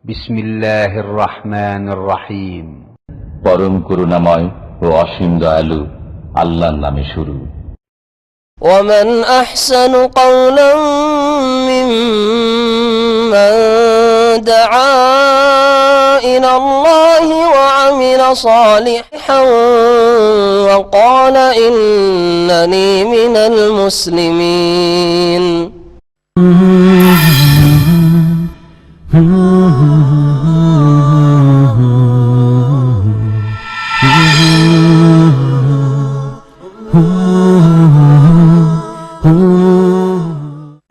বিসমিল্লাহির রহমানির রহিম। পরম করুণাময় ও অসীম দয়ালু আল্লাহর নামে শুরু। ومن أحسن قولا ممن دعا إلى الله وعمل صالحا وقال إنني من المسلمين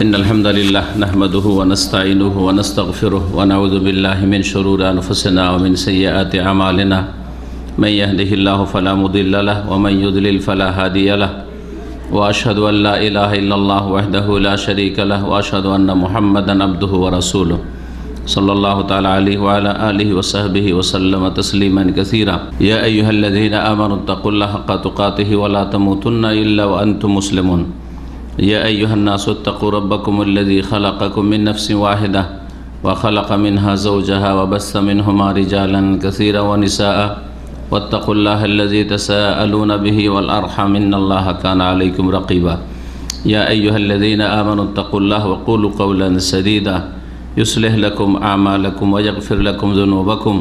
إن الحمد لله نحمده ونستعينه ونستغفره ونعوذ بالله من شرور أنفسنا ومن سيئات أعمالنا من يهده الله فلا مضل له ومن يضلل فلا هادي له وأشهد أن لا إله إلا الله وحده لا شريك له وأشهد أن محمدا عبده ورسوله صلى الله تعالى عليه وعلى آله وصحبه وسلم تسليما كثيرا يا أيها الذين آمنوا اتقوا الله حق تقاته ولا تموتن إلا وأنتم مسلمون يا أيها الناس اتقوا ربكم الذي خلقكم من نفس واحدة وخلق منها زوجها وبث منهما رجالا كثيرا ونساء واتقوا الله الذي تساءلون به والأرحم إن الله كان عليكم رقيبا يا أيها الذين آمنوا اتقوا الله وقولوا قولا سديدا يصلح لكم أعمالكم ويغفر لكم ذنوبكم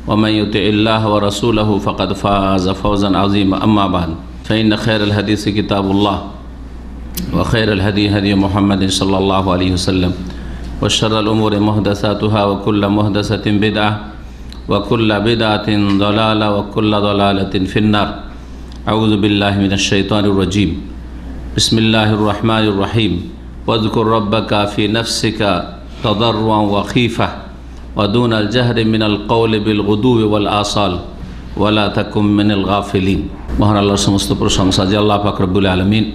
ومن يطع الله ورسوله فقد فاز فوزا عظيما أما بعد فإن خير الحديث كتاب الله وخير الهدي هدي محمد صلى الله عليه وسلم وشر الأمور محدثاتها وكل محدثة بدعة وكل بدعة ضلالة وكل ضلالة في النار أعوذ بالله من الشيطان الرجيم بسم الله الرحمن الرحيم واذكر ربك في نفسك تضرعا وخيفة ودون الجهر من القول بالغدو والآصال ولا تكن من الغافلين মহান আল্লাহর সমস্ত প্রশংসা যে আল্লাহ পাক রব্বুল আলামিন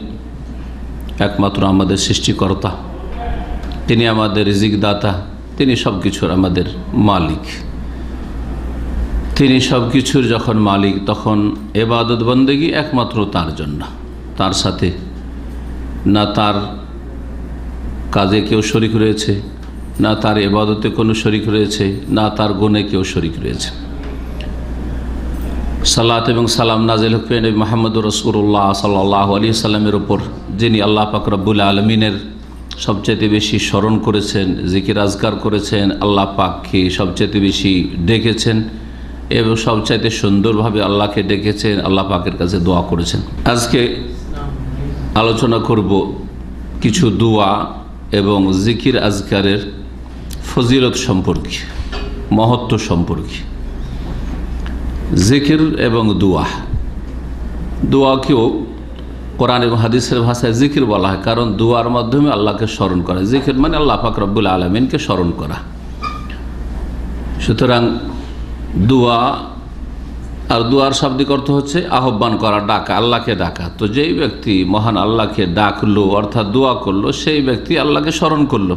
একমাত্র আমাদের সৃষ্টিকর্তা, তিনি আমাদের রিজিক দাতা, তিনি সব কিছুর আমাদের মালিক। তিনি সব কিছুর যখন মালিক তখন ইবাদত বন্দেগী একমাত্র তার জন্য, তার সাথে না তার কাজে কেউ শরিক রয়েছে, না তার ইবাদতে কোনো শরিক রয়েছে, না তার গুণে কেউ শরিক রয়েছে। সালাত এবং সালাম নাজিল হোক নবী মুহাম্মদ রাসূলুল্লাহ সাল্লাল্লাহু আলাইহি ওয়াসাল্লামের উপর, যিনি আল্লাহ পাক রব্বুল আলামিনের সবচেয়ে বেশি স্মরণ করেছেন, জিকির আজকার করেছেন, আল্লাহ পাককে সবচেয়ে বেশি ডেকেছেন এবং সবচাইতে সুন্দরভাবে আল্লাহকে ডেকেছেন, আল্লাহ পাকের কাছে দোয়া করেছেন। আজকে আলোচনা করব কিছু দোয়া এবং জিকির আজকারের ফজিলত সম্পর্কে, মহত্ব সম্পর্কে। জিকির এবং দোয়াকেও কোরআন এবং হাদিসের ভাষায় জিকির বলা হয়, কারণ দোয়ার মাধ্যমে আল্লাহকে স্মরণ করা। জিকির মানে আল্লাহ পাক রব্বুল আলামিনকে স্মরণ করা। সুতরাং দোয়া আর দোয়ার শাব্দিক অর্থ হচ্ছে আহ্বান করা, ডাকা, আল্লাহকে ডাকা। তো যেই ব্যক্তি মহান আল্লাহকে ডাকলো অর্থাৎ দোয়া করলো, সেই ব্যক্তি আল্লাহকে স্মরণ করলো,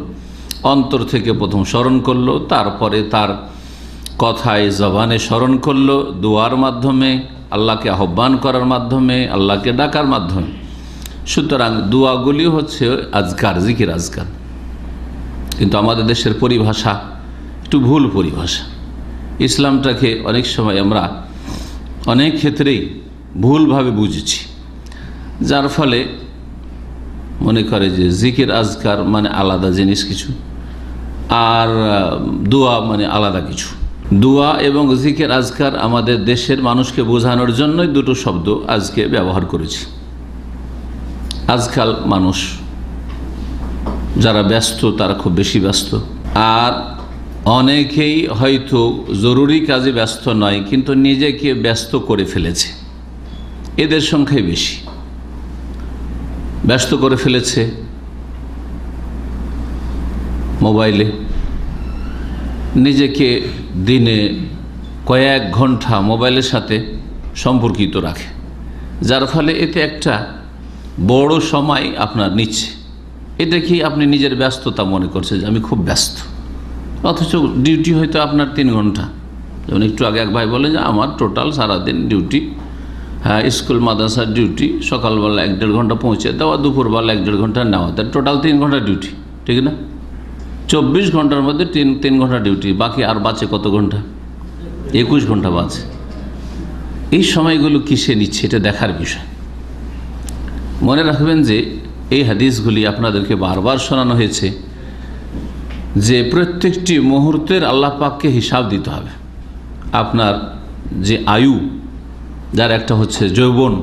অন্তর থেকে প্রথম স্মরণ করলো, তারপরে তার কথায় জবানে স্মরণ করলো, দোয়ার মাধ্যমে, আল্লাহকে আহ্বান করার মাধ্যমে, আল্লাহকে ডাকার মাধ্যমে। সুতরাং দোয়াগুলি হচ্ছে আজকার, জিকির আজকার। কিন্তু আমাদের দেশের পরিভাষা একটু ভুল পরিভাষা। ইসলামটাকে অনেক সময় আমরা অনেক ক্ষেত্রেই ভুলভাবে বুঝেছি, যার ফলে মনে করে যে জিকির আজকার মানে আলাদা জিনিস কিছু, আর দোয়া মানে আলাদা কিছু। দোয়া এবং জিকির আজকার আমাদের দেশের মানুষকে বোঝানোর জন্যই দুটো শব্দ আজকে ব্যবহার করেছি। আজকাল মানুষ যারা ব্যস্ত তারা খুব বেশি ব্যস্ত, আর অনেকেই হয়তো জরুরি কাজে ব্যস্ত নয় কিন্তু নিজেকে ব্যস্ত করে ফেলেছে। এদের সংখ্যাই বেশি। ব্যস্ত করে ফেলেছে মোবাইলে, নিজেকে দিনে কয়েক ঘন্টা মোবাইলের সাথে সম্পর্কিত রাখে, যার ফলে এতে একটা বড় সময় আপনার নিচ্ছে। এটা কি আপনি নিজের ব্যস্ততা মনে করছে যে আমি খুব ব্যস্ত, অথচ ডিউটি হয়তো আপনার 3 ঘন্টা। যেমন একটু আগে এক ভাই বলে যে আমার টোটাল সারাদিন ডিউটি, হ্যাঁ, স্কুল মাদ্রাসার ডিউটি, সকালবেলা 1-1.5 ঘন্টা পৌঁছে দেওয়া, দুপুরবেলা 1-1.5 ঘন্টা নেওয়া, তার টোটাল 3 ঘন্টা ডিউটি, ঠিক না? 24 ঘন্টার মধ্যে 3 ঘন্টা ডিউটি, বাকি আর বাঁচে কত ঘন্টা? 21 ঘন্টা বাঁচে। এই সময়গুলো কিসে নিচ্ছে, এটা দেখার বিষয়। মনে রাখবেন যে এই হাদিসগুলি আপনাদেরকে বারবার শোনানো হয়েছে যে প্রত্যেকটি মুহূর্তের আল্লাহ পাককে হিসাব দিতে হবে। আপনার যে আয়ু, যার একটা হচ্ছে যৌবন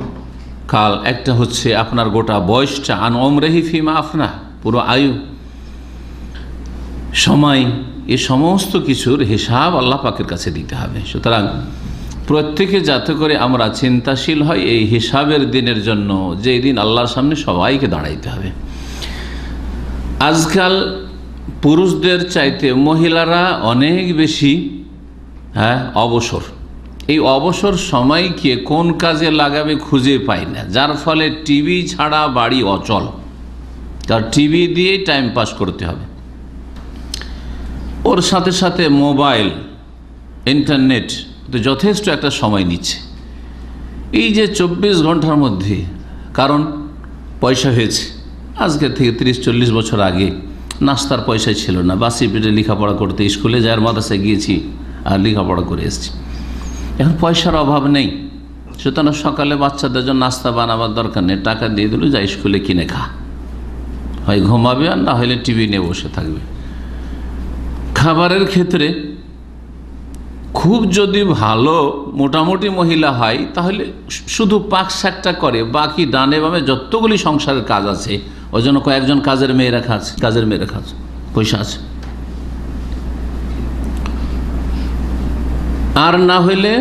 কাল, একটা হচ্ছে আপনার গোটা বয়সটা, আন ওমরেহি ফিমা আফনা, পুরো আয়ু, সময়, এই সমস্ত কিছুর হিসাব আল্লাহ পাকের কাছে দিতে হবে। সুতরাং প্রত্যেকে যাতে করে আমরা চিন্তাশীল হয় এই হিসাবের দিনের জন্য, যে দিন আল্লাহর সামনে সবাইকে দাঁড়াইতে হবে। আজকাল পুরুষদের চাইতে মহিলারা অনেক বেশি অবসর। এই অবসর সময়কে কোন কাজে লাগাবে খুঁজে পায় না, যার ফলে টিভি ছাড়া বাড়ি অচল। তার টিভি দিয়েই টাইম পাস করতে হবে, ওর সাথে সাথে মোবাইল, ইন্টারনেট তো যথেষ্ট একটা সময় নিচ্ছে। এই যে 24 ঘন্টার মধ্যে, কারণ পয়সা হয়েছে, আজকে থেকে 30-40 বছর আগে নাস্তার পয়সা ছিল না, বাসি পেটে লেখাপড়া করতে স্কুলে যাওয়ার, মাদ্রাসায় গিয়েছি আর লেখাপড়া করে এসেছি। এখন পয়সার অভাব নেই, সুতরাং সকালে বাচ্চাদের জন্য নাস্তা বানাবার দরকার নেই, টাকা দিয়ে দিল, যা স্কুলে কিনে খা, হয় ঘুমাবে আর না হলে টিভি নিয়ে বসে থাকবে। খাবারের ক্ষেত্রে খুব যদি ভালো মোটামুটি মহিলা হয় তাহলে শুধু পাক শাকটা করে, বাকি ডানে বামে যতগুলি সংসারের কাজ আছে ওই জন্য কয়েকজন কাজের মেয়ে রাখা আছে, পয়সা আছে। আর না হইলে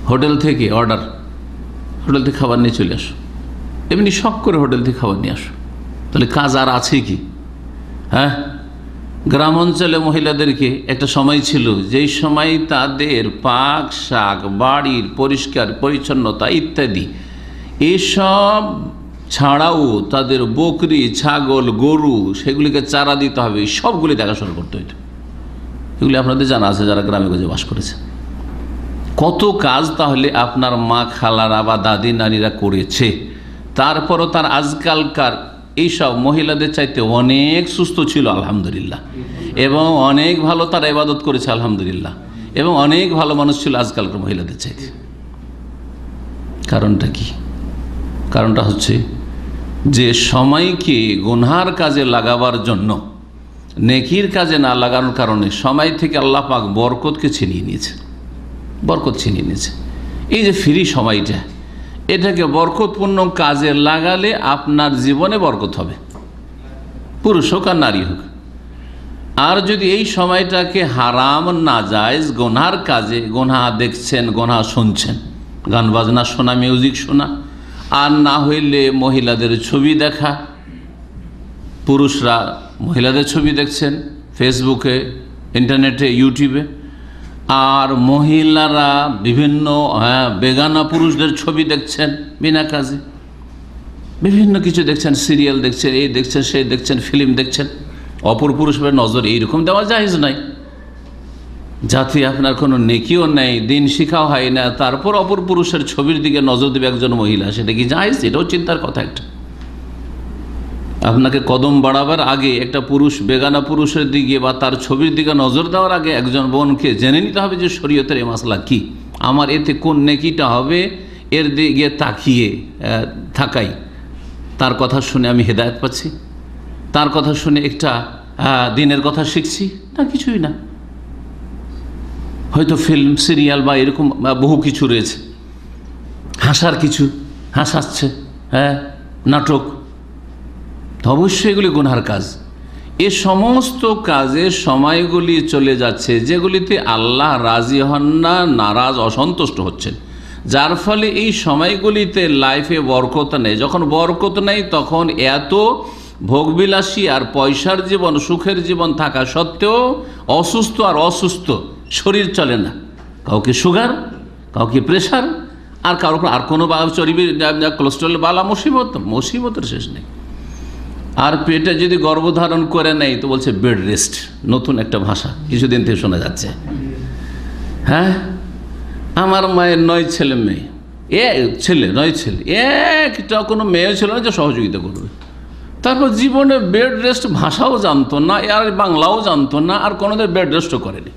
হোটেল থেকে অর্ডার, হোটেল থেকে খাবার নিয়ে চলে আসো, এমনি শখ করে হোটেল থেকে খাবার নিয়ে আসো, তাহলে কাজ আর আছে কি? হ্যাঁ, গ্রাম অঞ্চলে মহিলাদেরকে একটা সময় ছিল যেই সময় তাদের পাক শাক, বাড়ির পরিষ্কার পরিচ্ছন্নতা ইত্যাদি এসব ছাড়াও তাদের বকরি, ছাগল, গরু, সেগুলিকে চারা দিতে হবে, সবগুলি দেখাশোনা করতে হইত। এগুলি আপনাদের জানা আছে যারা গ্রামে গঞ্জে বাস করেছে। কত কাজ তাহলে আপনার মা খালারা বা দাদি নানিরা করেছে। তারপরও তার আজকালকার এইসব মহিলাদের চাইতে অনেক সুস্থ ছিল আলহামদুলিল্লাহ, এবং অনেক ভালো তারা ইবাদত করেছে আলহামদুলিল্লাহ, এবং অনেক ভালো মানুষ ছিল আজকালকার মহিলাদের চাইতে। কারণটা কি? কারণটা হচ্ছে যে সময়কে গুনহার কাজে লাগাবার জন্য, নেকির কাজে না লাগানোর কারণে সময় থেকে আল্লাহ পাক বরকতকে ছিনিয়ে নিয়েছে, বরকত ছিনিয়ে নিয়েছে। এই যে ফ্রি সময়টা, এটাকে বরকতপূর্ণ কাজে লাগালে আপনার জীবনে বরকত হবে, পুরুষ হোক আর নারী হোক। আর যদি এই সময়টাকে হারাম, নাজায়েজ, গুনহার কাজে, গুনহা দেখছেন, গুনহা শুনছেন, গান বাজনা শোনা, মিউজিক শোনা, আর না হইলে মহিলাদের ছবি দেখা, পুরুষরা মহিলাদের ছবি দেখছেন ফেসবুকে, ইন্টারনেটে, ইউটিউবে, আর মহিলারা বিভিন্ন বেগানা পুরুষদের ছবি দেখছেন বিনা কাজে, বিভিন্ন কিছু দেখছেন, সিরিয়াল দেখছেন, এই দেখছেন, সেই দেখছেন, ফিল্ম দেখছেন। অপর পুরুষের নজর এইরকম দেওয়া জায়েজ নাই, যাতে আপনার কোনো নেকিও নেই, দিন শিখাও হয় না, তারপর অপর পুরুষের ছবির দিকে নজর দেবে একজন মহিলা, সেটা কি জায়েজ? এটাও চিন্তার কথা একটা। আপনাকে কদম বাড়াবার আগে একটা পুরুষ বেগানা পুরুষের দিকে বা তার ছবির দিকে নজর দেওয়ার আগে একজন বোনকে জেনে নিতে হবে যে শরীয়তের এই মাসলা কি, আমার এতে কোন নেকিটা হবে, এর দিকে তাকিয়ে থাকাই, তার কথা শুনে আমি হেদায়েত পাচ্ছি, তার কথা শুনে একটা দিনের কথা শিখছি না, কিছুই না। হয়তো ফিল্ম, সিরিয়াল বা এরকম বহু কিছু রয়েছে, হাসার কিছু হাসাচ্ছে, নাটক, তো অবশ্যই এগুলি গুনহার কাজ। এ সমস্ত কাজে সময়গুলি চলে যাচ্ছে যেগুলিতে আল্লাহ রাজি হন না, নারাজ, অসন্তুষ্ট হচ্ছেন, যার ফলে এই সময়গুলিতে লাইফে বরকত নেই। যখন বরকত নেই তখন এত ভোগবিলাসী আর পয়সার জীবন, সুখের জীবন থাকা সত্ত্বেও অসুস্থ আর অসুস্থ, শরীর চলে না, কাউকে সুগার, কাউকে প্রেশার, আর কারোর আর কোনো চর্বি, কোলেস্ট্রল, বালা মুসিবতের শেষ নেই। আর পেটে যদি গর্ভধারণ করে নেয় তো বলছে বেড রেস্ট, নতুন একটা ভাষা কিছুদিন থেকে শোনা যাচ্ছে। হ্যাঁ, আমার মায়ের 9 ছেলে মেয়ে, 9 ছেলে, একটা কোনো মেয়ে ছিল না যে সহযোগিতা করবে, তারপর জীবনে বেড রেস্ট ভাষাও জানতো না, আর বাংলাও জানতো না, আর কোনোদিন বেড রেস্টও করেনি।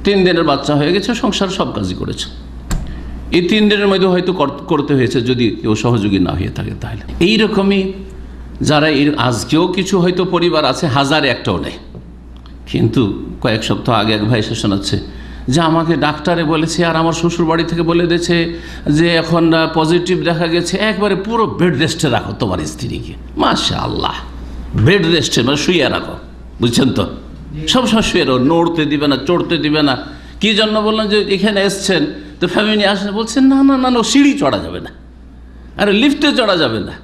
3 দিনের বাচ্চা হয়ে গেছে, সংসার সব কাজই করেছে। এই 3 দিনের মধ্যে হয়তো করতে হয়েছে যদি কেউ সহযোগী না হয়ে থাকে। তাহলে এইরকমই যারা আজকেও কিছু হয়তো পরিবার আছে, 1001টাও নেই, কিন্তু কয়েক সপ্তাহ আগে এক ভাই এসে শোনাচ্ছে যে আমাকে ডাক্তারে বলেছে আর আমার শ্বশুর বাড়ি থেকে বলে দিয়েছে যে এখন পজিটিভ দেখা গেছে, একবারে পুরো বেড রেস্টে রাখো তোমার স্ত্রীকে। মাশাআল্লাহ, বেড রেস্টে মানে শুয়ে রাখো, বুঝছেন তো, সবসময় শুয়ে রাখো, নড়তে দিবে না, চড়তে দিবে না। কি জন্য বললাম যে এখানে এসছেন তো ফ্যামিলি আসেন, বলছেন না না না না, সিঁড়ি চড়া যাবে না, আরে লিফটে চড়া যাবে না,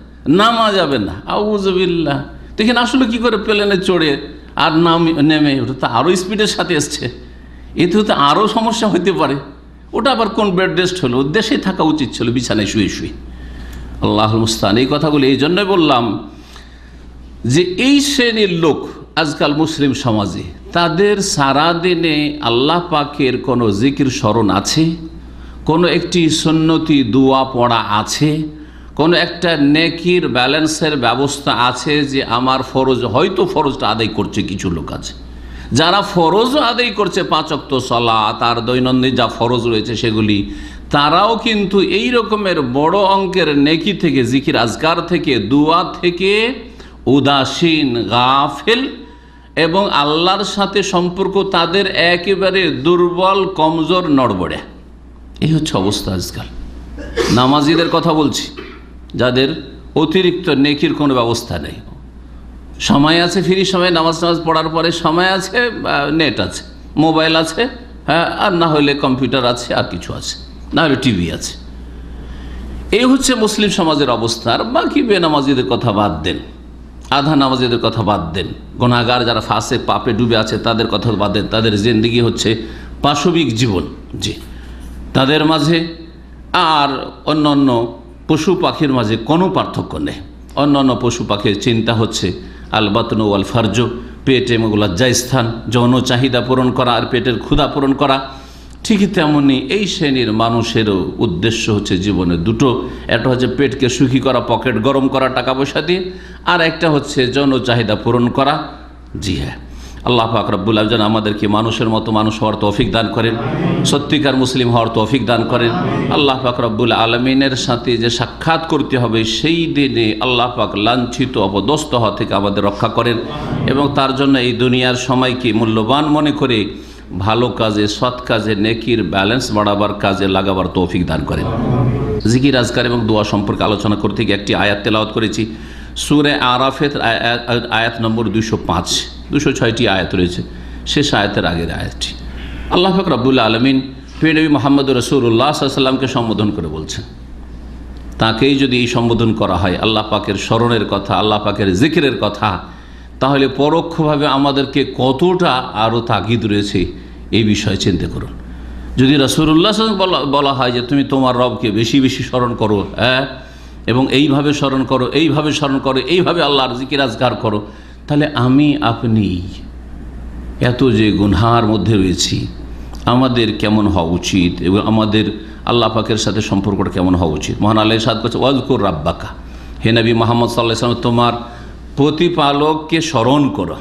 নামা যাবে না। আউযুবিল্লাহ। তো এখানে আসলে কী করে প্লেনে চড়ে আর নেমে, ওটা তো আরও স্পিডের সাথে এসছে, এতে তো আরও সমস্যা হতে পারে। ওটা আবার কোন বেড রেস্ট হলো, দেশে থাকা উচিত ছিল বিছানায় শুয়ে শুয়ে। আল্লাহুল মুস্তাআন। এই কথাগুলো এই জন্যই বললাম যে এই শ্রেণীর লোক আজকাল মুসলিম সমাজে, তাদের সারাদিনে আল্লাহ পাকের কোনো জিকির স্মরণ আছে, কোনো একটি সুন্নতি দোয়া পড়া আছে, কোনো একটা নেকির ব্যালেন্সের ব্যবস্থা আছে যে আমার ফরজ, হয়তো ফরজটা আদায় করছে কিছু লোক আছে, যারা ফরজও আদায় করছে 5 ওয়াক্ত সালাত আর দৈনন্দিন যা ফরজ রয়েছে সেগুলি, তারাও কিন্তু এই রকমের বড় অঙ্কের নেকি থেকে, জিকির আজকার থেকে, দোয়া থেকে উদাসীন, গাফেল, এবং আল্লাহর সাথে সম্পর্ক তাদের একেবারে দুর্বল, কমজোর, নড়বড়ে। এই হচ্ছে অবস্থা আজকাল। নামাজিদের কথা বলছি, যাদের অতিরিক্ত নেকির কোনো ব্যবস্থা নেই, সময় আছে, ফ্রি সময় নামাজ পড়ার পরে সময় আছে, নেট আছে, মোবাইল আছে, হ্যাঁ, আর না হলে কম্পিউটার আছে, আর কিছু আছে, না হলে টিভি আছে। এই হচ্ছে মুসলিম সমাজের অবস্থা। আর বাকি বেনামাজিদের কথা বাদ দেন, আধা নামাজিদের কথা বাদ দেন, গুনাহগার যারা ফাসেক পাপে ডুবে আছে তাদের কথা বাদ দেন। তাদের জিন্দেগি হচ্ছে পাশবিক জীবন, জি, তাদের মাঝে আর অন্যান্য পশু পাখির মাঝে কোনো পার্থক্য নেই। অন্যান্য পশু পাখির চিন্তা হচ্ছে আল বাতন ওয়াল ফারজ, পেট এবং লজ্জাস্থান, যৌন চাহিদা পূরণ করা আর পেটের ক্ষুধা পূরণ করা। ঠিকই তেমনই এই শ্রেণীর মানুষেরও উদ্দেশ্য হচ্ছে জীবনে দুটো, একটা হচ্ছে পেটকে সুখী করা, পকেট গরম করা টাকা পয়সা দিয়ে, আর একটা হচ্ছে যৌন চাহিদা পূরণ করা। জি হ্যাঁ, আল্লাহ পাক রব্বুল আলামিন আমাদেরকে মানুষের মতো মানুষ হওয়ার তৌফিক দান করেন, সত্যিকার মুসলিম হওয়ার তৌফিক দান করেন। আল্লাহ পাক রব্বুল আলামিনের সাথে যে সাক্ষাৎ করতে হবে সেই দিনে আল্লাহ পাক লাঞ্ছিত, অপদস্থ হওয়া থেকে আমাদের রক্ষা করেন, এবং তার জন্য এই দুনিয়ার সময়কে মূল্যবান মনে করে ভালো কাজে, সৎ কাজে, নেকির ব্যালেন্স বাড়াবার কাজে লাগাবার তৌফিক দান করেন। জিকির আজকার এবং দোয়া সম্পর্কে আলোচনা করতে গিয়ে একটি আয়াত তেলাওয়াত করেছি, সূরা আরাফের আয়াত নম্বর 205, 206টি আয়াত রয়েছে, শেষ আয়াতের আগের আয়াতটি। আল্লাহ পাক রব্বুল আলামিন প্রিয় নবী মুহাম্মদ রাসূলুল্লাহ সাল্লাল্লাহু আলাইহি ওয়াসাল্লামকে সম্বোধন করে বলছেন, তাকেই যদি এই সম্বোধন করা হয় আল্লাহ পাকের স্মরণের কথা, আল্লাহ পাকের জিকিরের কথা, তাহলে পরোক্ষভাবে আমাদেরকে কতটা আরও তাগিদ রয়েছে এই বিষয়ে চিন্তা করুন। যদি রাসূলুল্লাহ সাল্লাল্লাহু আলাইহি ওয়াসাল্লাম বলা হয় যে তুমি তোমার রবকে বেশি বেশি স্মরণ করো, হ্যাঁ, এবং এইভাবে স্মরণ করো, এইভাবে স্মরণ করো, এইভাবে আল্লাহর জিকির আজকার করো, তাহলে আমি আপনি এত যে গুনহার মধ্যে রয়েছি, আমাদের কেমন হওয়া উচিত এবং আমাদের আল্লাহ পাকের সাথে সম্পর্কটা কেমন হওয়া উচিত। মহান আল্লাহ সাদ করছে ওয়াজকুর রাব্বাকা, হে নবী মুহাম্মদ সাল্লাল্লাহু আলাইহি ওয়াসাল্লাম, তোমার প্রতিপালককে স্মরণ করো,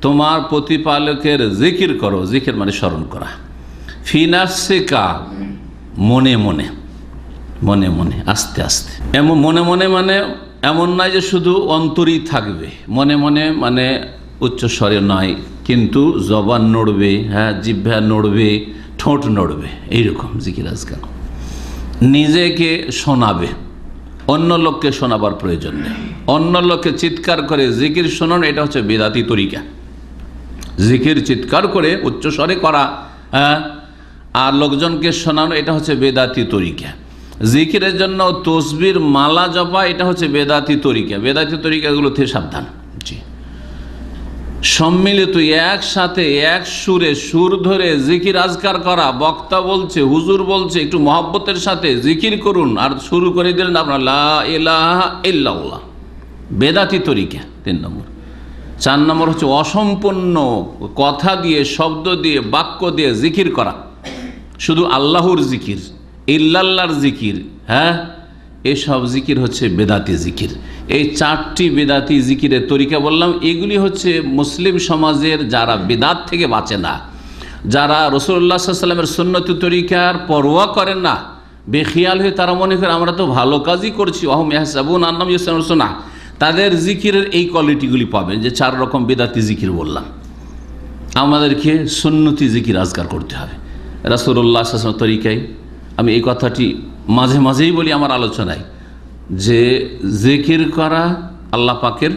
তোমার প্রতিপালকের জিকির করো। জিকির মানে স্মরণ করা। ফি নাফসিকা, মনে মনে, মনে মনে, আস্তে আস্তে। এমন মনে মনে মানে এমন নয় যে শুধু অন্তরই থাকবে, মনে মনে মানে উচ্চস্বরে নয়, কিন্তু জবান নড়বে, হ্যাঁ, জিহ্বা নড়বে, ঠোঁট নড়বে, এইরকম জিকির আজকার। নিজেকে শোনাবে, অন্য লোককে শোনাবার প্রয়োজন নেই। অন্য লোককে চিৎকার করে জিকির শোনানো, এটা হচ্ছে বেদাতি তরিকা। জিকির চিৎকার করে উচ্চস্বরে করা, হ্যাঁ, আর লোকজনকে শোনানো, এটা হচ্ছে বেদাতি তরিকা। জিকিরের জন্য তসবির মালা জপা, এটা হচ্ছে বেদাতি তরিকা। বেদাতি তরিকাগুলো থেকে সাবধান। জি, সম্মিলিত একসাথে এক সুরে, সুর ধরে জিকির আজকার করা, বক্তা বলছে, হুজুর বলছে, একটু মহব্বতের সাথে জিকির করুন, আর শুরু করে দিলেন আপনার লা ইলাহা ইল্লাল্লাহ, বেদাতি তরিকা 3 নম্বর। 4 নম্বর হচ্ছে অসম্পূর্ণ কথা দিয়ে, শব্দ দিয়ে, বাক্য দিয়ে জিকির করা, শুধু আল্লাহর জিকির, ইল্লাল্লাহর জিকির, হ্যাঁ, এসব জিকির হচ্ছে বেদাতি জিকির। এই 4টি বেদাতি জিকিরের তরিকা বললাম, এগুলি হচ্ছে মুসলিম সমাজের যারা বেদাত থেকে বাঁচে না, যারা রাসূলুল্লাহ সাল্লাল্লাহু আলাইহি ওয়াসাল্লামের সুন্নতি তরিকার পরোয়া করেন না, বেখিয়াল হয়ে তারা মনে করে আমরা তো ভালো কাজই করছি, অহম ইয়াহসাবুন আন্নাহুম ইউহসিনুনা, তাদের জিকিরের এই কোয়ালিটিগুলি পাবেন যে 4 রকম বেদাতি জিকির বললাম। আমাদেরকে সুন্নতি জিকির আজকার করতে হবে রাসূলুল্লাহ সাল্লাল্লাহু আলাইহি ওয়াসাল্লামের তরিকায়। আমি এই কথাটি মাঝে মাঝেই বলি আমার আলোচনায়, যে জিকির করা আল্লাহ পাকের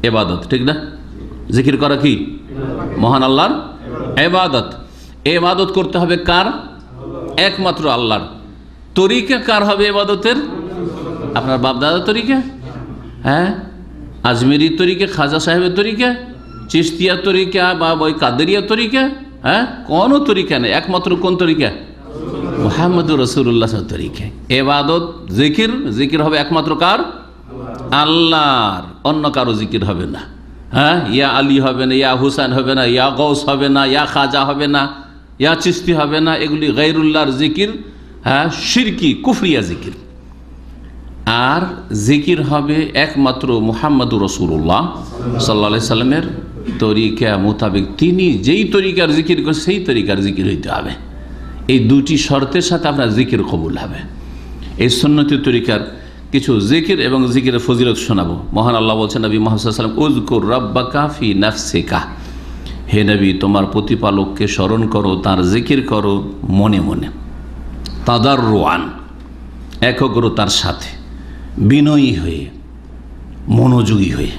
ইবাদত, ঠিক না? জিকির করা কি? মহান আল্লাহর ইবাদত। ইবাদত করতে হবে কার? একমাত্র আল্লাহর। তরিকা কার হবে ইবাদতের? আপনার বাপদাদার তরিকা? হ্যাঁ, আজমেরি তরিকা, খাজা সাহেবের তরিকা, চিশতিয়া তরিকা বা ওই কাদেরিয়া তরিকা? হ্যাঁ, কোনো তরিকা নেই, একমাত্র কোন তরিকা? মুহাম্মদুর রাসূলুল্লাহ তরিকা। ইবাদত জিকির, জিকির হবে একমাত্র কার? আল্লাহর, অন্য কারো জিকির হবে না। হ্যাঁ, ইয়া আলী হবে না, ইয়া হুসাইন হবে না, ইয়া গৌস হবে না, ইয়া খাজা হবে না, ইয়া চিশতি হবে না, এগুলি গায়রুল্লাহর জিকির। হ্যাঁ, শিরকি কুফরিয়া জিকির। আর জিকির হবে একমাত্র মুহাম্মদুর রাসূলুল্লাহ সাল্লাল্লাহু আলাইহি সাল্লামের তরিকা মোতাবেক, তিনি যেই তরিকার জিকির করেন সেই তরিকার জিকির হইতে হবে। এই 2টি শর্তের সাথে আপনার জিকির কবুল হবে। এই সুন্নতি তরিকার কিছু জিকির এবং জিকিরের ফজিলত শোনাবো। মহান আল্লাহ বলছেন নবী মুহাম্মদ সাল্লাল্লাহু আলাইহি ওয়াসাল্লাম, উযকুর রাব্বাকা ফি নাফসিকা, হে নবী তোমার প্রতিপালককে স্মরণ করো, তার জিকির করো মনে মনে, তাদাররুআন একগ্রতার সাথে, বিনয়ী হয়ে, মনোযোগী হয়ে।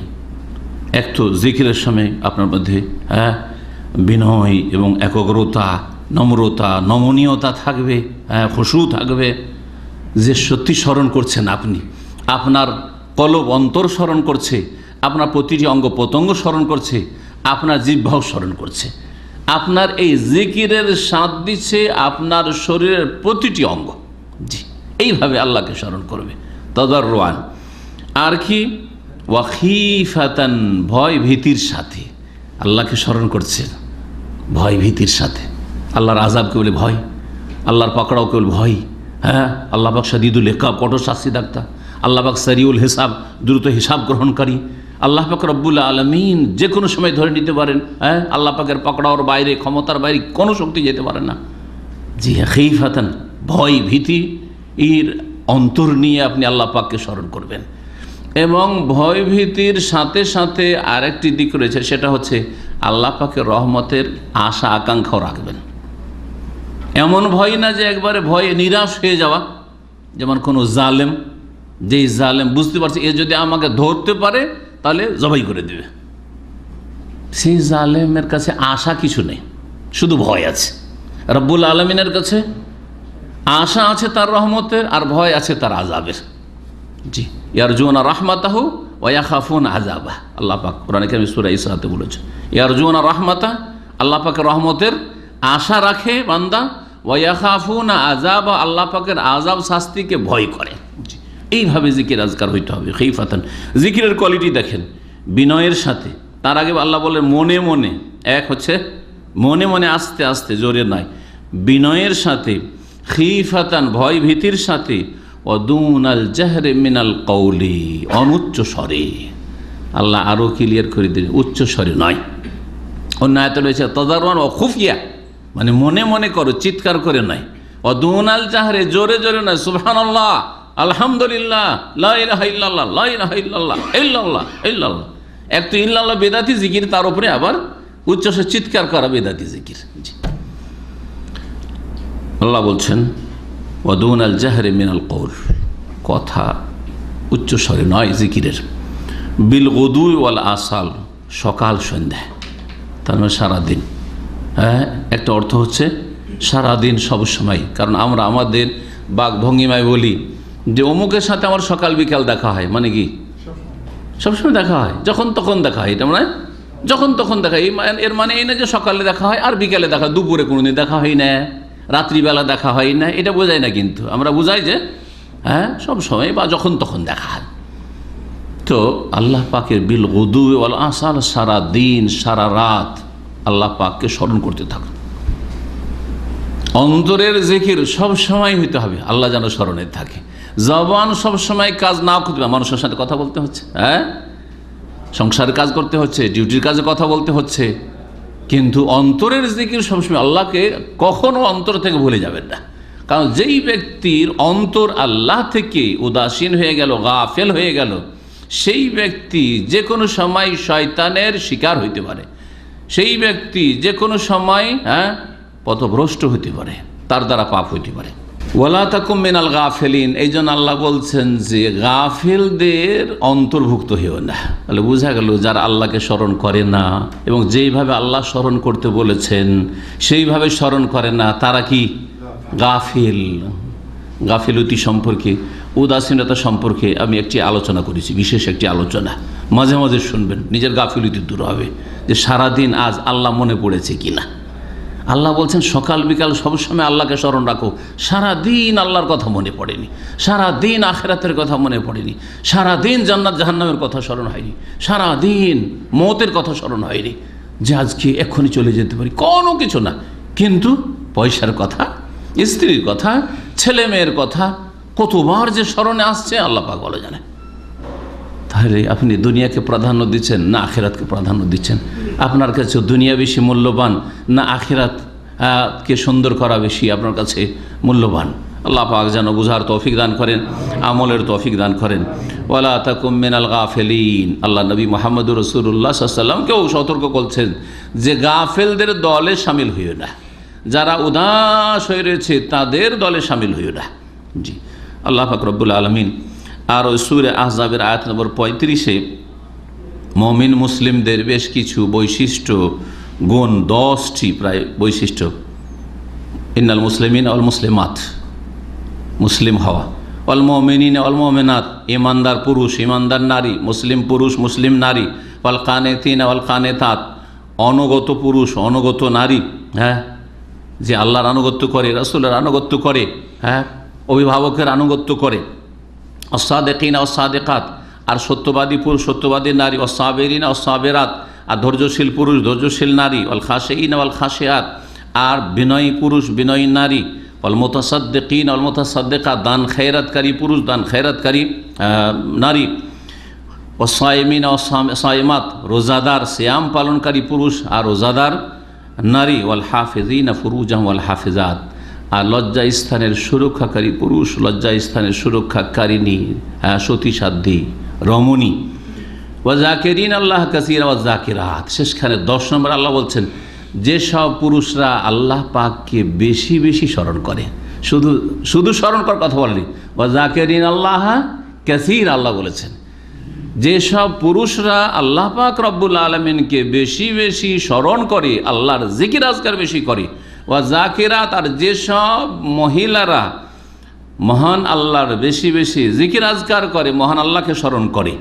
এক তো জিকিরের সময় আপনার মধ্যে বিনয় এবং একগ্রতা, নম্রতা, নমনীয়তা থাকবে, খুশু থাকবে, যে সত্যি স্মরণ করছেন আপনি, আপনার কলব অন্তর স্মরণ করছে, আপনার প্রতিটি অঙ্গ প্রত্যঙ্গ স্মরণ করছে, আপনার জিহ্বাও স্মরণ করছে। আপনার এই জিকিরের স্বাদ দিচ্ছে আপনার শরীরের প্রতিটি অঙ্গ। জি, এইভাবে আল্লাহকে স্মরণ করবে তাদাররুআন। আর কি? ওয়াখিফাতান, ভয় ভীতির সাথে আল্লাহকে স্মরণ করছেন, ভয় ভীতির সাথে। আল্লাহর আযাবকে বলে ভয়, আল্লাহর পাকড়াওকে বলে ভয়। হ্যাঁ, আল্লাহ পাক শাদীদুল ইকাব, কঠোর শাস্তি দাতা। আল্লাহ পাক সারিউল হিসাব, দ্রুত হিসাব গ্রহণকারী। আল্লাহ পাক রব্বুল আলামিন যে কোনো সময় ধরে নিতে পারেন। হ্যাঁ, আল্লাহ পাকের পাকড়াওর বাইরে, ক্ষমতার বাইরে কোনো শক্তি যেতে পারে না। জি হ্যাঁ, খিফাতান, ভয় ভীতি এর অন্তর নিয়ে আপনি আল্লাহ পাককে স্মরণ করবেন। এবং ভয় ভীতির সাথে সাথে আরেকটি দিক রয়েছে, সেটা হচ্ছে আল্লাহ পাকের রহমতের আশা আকাঙ্ক্ষাও রাখবেন। এমন ভয় না যে একবারে ভয়ে নিরাশ হয়ে যাওয়া, যেমন কোনো জালেম, যেই জালেম বুঝতে পারছে এ যদি আমাকে ধরতে পারে তাহলে জবাই করে দেবে, সেই জালেমের কাছে আশা কিছু নেই, শুধু ভয় আছে। রব্বুল আলামিনের কাছে আশা আছে তার রহমতের, আর ভয় আছে তার আযাবের। জি, ইয়ারজুনা রাহমাতাহু ওয়া ইয়াখাফুনা আযাবাহ। আল্লাহ পাক কোরআনে কারীমে সূরা ইসরাতে বলেছেন, ইয়ারজুনা রাহমাতা, আল্লাহ পাকের রহমতের আশা রাখে বান্দা, ওয়া ইয়াখাফুনা আযাবাহ, আল্লাহ পাকের আযাব শাস্তিকে ভয় করে। এইভাবে জিকির আজকার হইতে হবে। খিফাতান, জিকিরের কোয়ালিটি দেখেন, বিনয়ের সাথে। তার আগে আল্লাহ বলেন মনে মনে, এক হচ্ছে মনে মনে, আস্তে আস্তে, জোরে নয়, বিনয়ের সাথে, খিফাতান ভয় ভীতির সাথে, অদুনাল জাহরে মিনাল কওলি, অনুচ্চ স্বরে। আল্লাহ আরও ক্লিয়ার করে দিলেন, উচ্চ স্বরে নয়। অন্য আয়াতে রয়েছে তাদাররুআন ওয়া খুফিয়া, মানে মনে মনে করো, চিৎকার করে নয়। অদুনাল জাহরে, জোরে জোরে নয়, সুবহানাল্লাহ, আলহামদুলিল্লাহ, লা ইলাহা ইল্লাল্লাহ, লা ইলাহা ইল্লাল্লাহ, ইল্লাল্লাহ ইল্লাল্লাহ। এক তো ইল্লাল্লাহ বেদাতি জিকির, তার উপরে আবার উচ্চস্বরে চিৎকার করা বেদাতি জিকির। আল্লাহ বলছেন ওয়াদুনাল জাহরে মিনাল কওল, কথা উচ্চস্বরে নয় জিকিরের। বিল গুদু ওয়াল আসাল, সকাল সন্ধ্যায়, তার মানে সারাদিন। হ্যাঁ, একটা অর্থ হচ্ছে সারাদিন, সবসময়। কারণ আমরা আমাদের বাক ভঙ্গিমায় বলি যে অমুকের সাথে আমার সকাল বিকাল দেখা হয়, মানে কি সবসময় দেখা হয়, যখন তখন দেখা হয়। এটা মানে যখন তখন দেখা হয়, এর মানে এই না যে সকালে দেখা হয় আর বিকালে দেখা, দুপুরে কোনোদিন দেখা হয় না, রাত্রিবেলা দেখা হয় না, এটা বোঝায় না। কিন্তু আমরা বোঝাই যে হ্যাঁ সব সময় বা যখন তখন দেখা হয়। তো আল্লাহ পাকের বিল গুদু ওয়াল আসাল, সারা দিন সারা রাত আল্লাহ পাককে স্মরণ করতে থাকুন। অন্তরের জিকির সব সময় হইতে হবে, আল্লাহ যেন স্মরণে থাকে। জবান সবসময় কাজ না করতে, মানুষের সাথে কথা বলতে হচ্ছে, হ্যাঁ, সংসারের কাজ করতে হচ্ছে, ডিউটির কাজে কথা বলতে হচ্ছে, কিন্তু অন্তরের জিকির সবসময় আল্লাহকে কখনো অন্তর থেকে ভুলে যাবেন না। কারণ যেই ব্যক্তির অন্তর আল্লাহ থেকে উদাসীন হয়ে গেল, গাফেল হয়ে গেল, সেই ব্যক্তি যে কোনো সময় শয়তানের শিকার হইতে পারে, সেই ব্যক্তি যে কোনো সময় পথভ্রষ্ট হইতে পারে, তার দ্বারা পাপ হইতে পারে। ওয়ালা তাকুম মিনাল গাফিলিন, এই জন্য আল্লাহ বলছেন যে গাফিলদের অন্তর্ভুক্ত হইও না। তাহলে বোঝা গেল যারা আল্লাহকে স্মরণ করে না এবং যেইভাবে আল্লাহ স্মরণ করতে বলেছেন সেইভাবে স্মরণ করে না, তারা কি গাফিল। গাফিলতি সম্পর্কে, উদাসীনতা সম্পর্কে আমি একটি আলোচনা করেছি, বিশেষ একটি আলোচনা, মাঝে মাঝে শুনবেন, নিজের গাফিলতি দূর হবে, যে সারাদিন আজ আল্লাহ মনে পড়েছে কিনা। আল্লাহ বলছেন সকাল বিকাল সবসময় আল্লাহকে স্মরণ রাখো। সারাদিন আল্লাহর কথা মনে পড়েনি, সারাদিন আখিরাতের কথা মনে পড়েনি, সারাদিন জান্নাত জাহান্নামের কথা স্মরণ হয়নি, সারাদিন মওতের কথা স্মরণ হয়নি, যে আজকে এক্ষুনি চলে যেতে পারি, কোনো কিছু না। কিন্তু পয়সার কথা, স্ত্রীর কথা, ছেলে মেয়ের কথা কতবার যে স্মরণে আসছে আল্লাহ পাক ভালো জানে। তাহলে আপনি দুনিয়াকে প্রাধান্য দিচ্ছেন না আখিরাতকে প্রাধান্য দিচ্ছেন? আপনার কাছে দুনিয়া বেশি মূল্যবান না আখিরাতকে সুন্দর করা বেশি আপনার কাছে মূল্যবান? আল্লাহ পাক যেন বুঝার তৌফিক দান করেন, আমলের তৌফিক দান করেন। ওয়ালা তাকুম মিনাল গাফিলিন, আল্লাহ নবী মুহাম্মদুর রাসূলুল্লাহ সাল্লাল্লাহু আলাইহি ওয়াসাল্লামকেও সতর্ক করছেন যে গাফেলদের দলে শামিল হইও না, যারা উদাস হয়ে রয়েছে তাদের দলে শামিল হইও না। জি, আল্লাহ পাক রব্বুল আলামিন আর ওই সূরা আহজাবের আয়াত নম্বর 35-এ মুমিন মুসলিমদের বেশ কিছু বৈশিষ্ট্য, গুণ, 10টি প্রায় বৈশিষ্ট্য, ইন্নাল মুসলিমিন অল মুসলিমাত, মুসলিম হওয়া, অল মুমিনিন অল মুমিনাত, ইমানদার পুরুষ ইমানদার নারী, মুসলিম পুরুষ মুসলিম নারী, অল কানেতিন অল কানেতাত, অনুগত পুরুষ অনুগত নারী, হ্যাঁ, যে আল্লাহর আনুগত্য করে, রাসূলের আনুগত্য করে, হ্যাঁ, অভিভাবকের আনুগত্য করে, অসাদেকিনা অসাদেকাত, আর সত্যবাদী পুরুষ সত্যবাদী নারী, অসাবেরিনা অসাবেরাত, আর ধৈর্যশীল পুরুষ ধৈর্যশীল নারী, অল খাশেইনা অল খাশেয়াত, আর বিনয়ী পুরুষ বিনয়ী নারী, অল মুতাসাদ্দিকিন অল মুতাসাদ্দিকাত, দান খয়রাতকারী পুরুষ দান খয়রাতকারী নারী, অসাইমিনা অসাইমাত, রোজাদার সিয়াম পালনকারী পুরুষ আর রোজাদার নারী, ওয়াল হাফিজিনা ফুরুজাহুম ওয়াল হাফিজাত, আর লজ্জা স্থানের সুরক্ষাকারী পুরুষ লজ্জা স্থানের সুরক্ষাকারিণী, সতী সাধ্যী রমণী, ওয়া যাকিরিন আল্লাহ কাসীরা ওয়া যাকিরাত। শেষখানে 10 নম্বর আল্লাহ বলছেন যেসব পুরুষরা আল্লাহ পাককে বেশি বেশি স্মরণ করে, শুধু স্মরণ করার কথা বলেনি, ওয়া যাকিরিন আল্লাহ কাসীরা, আল্লাহ বলেছেন যেসব পুরুষরা আল্লাহ পাক রব্বুল আলামিনকে বেশি বেশি স্মরণ করে, আল্লাহর জিকির আজকার বেশি করে, ওয়া যাকিরাত, আর যেসব মহিলারা মহান আল্লাহর বেশি বেশি জিকির আজকার করে, মহান আল্লাহকে স্মরণ করে,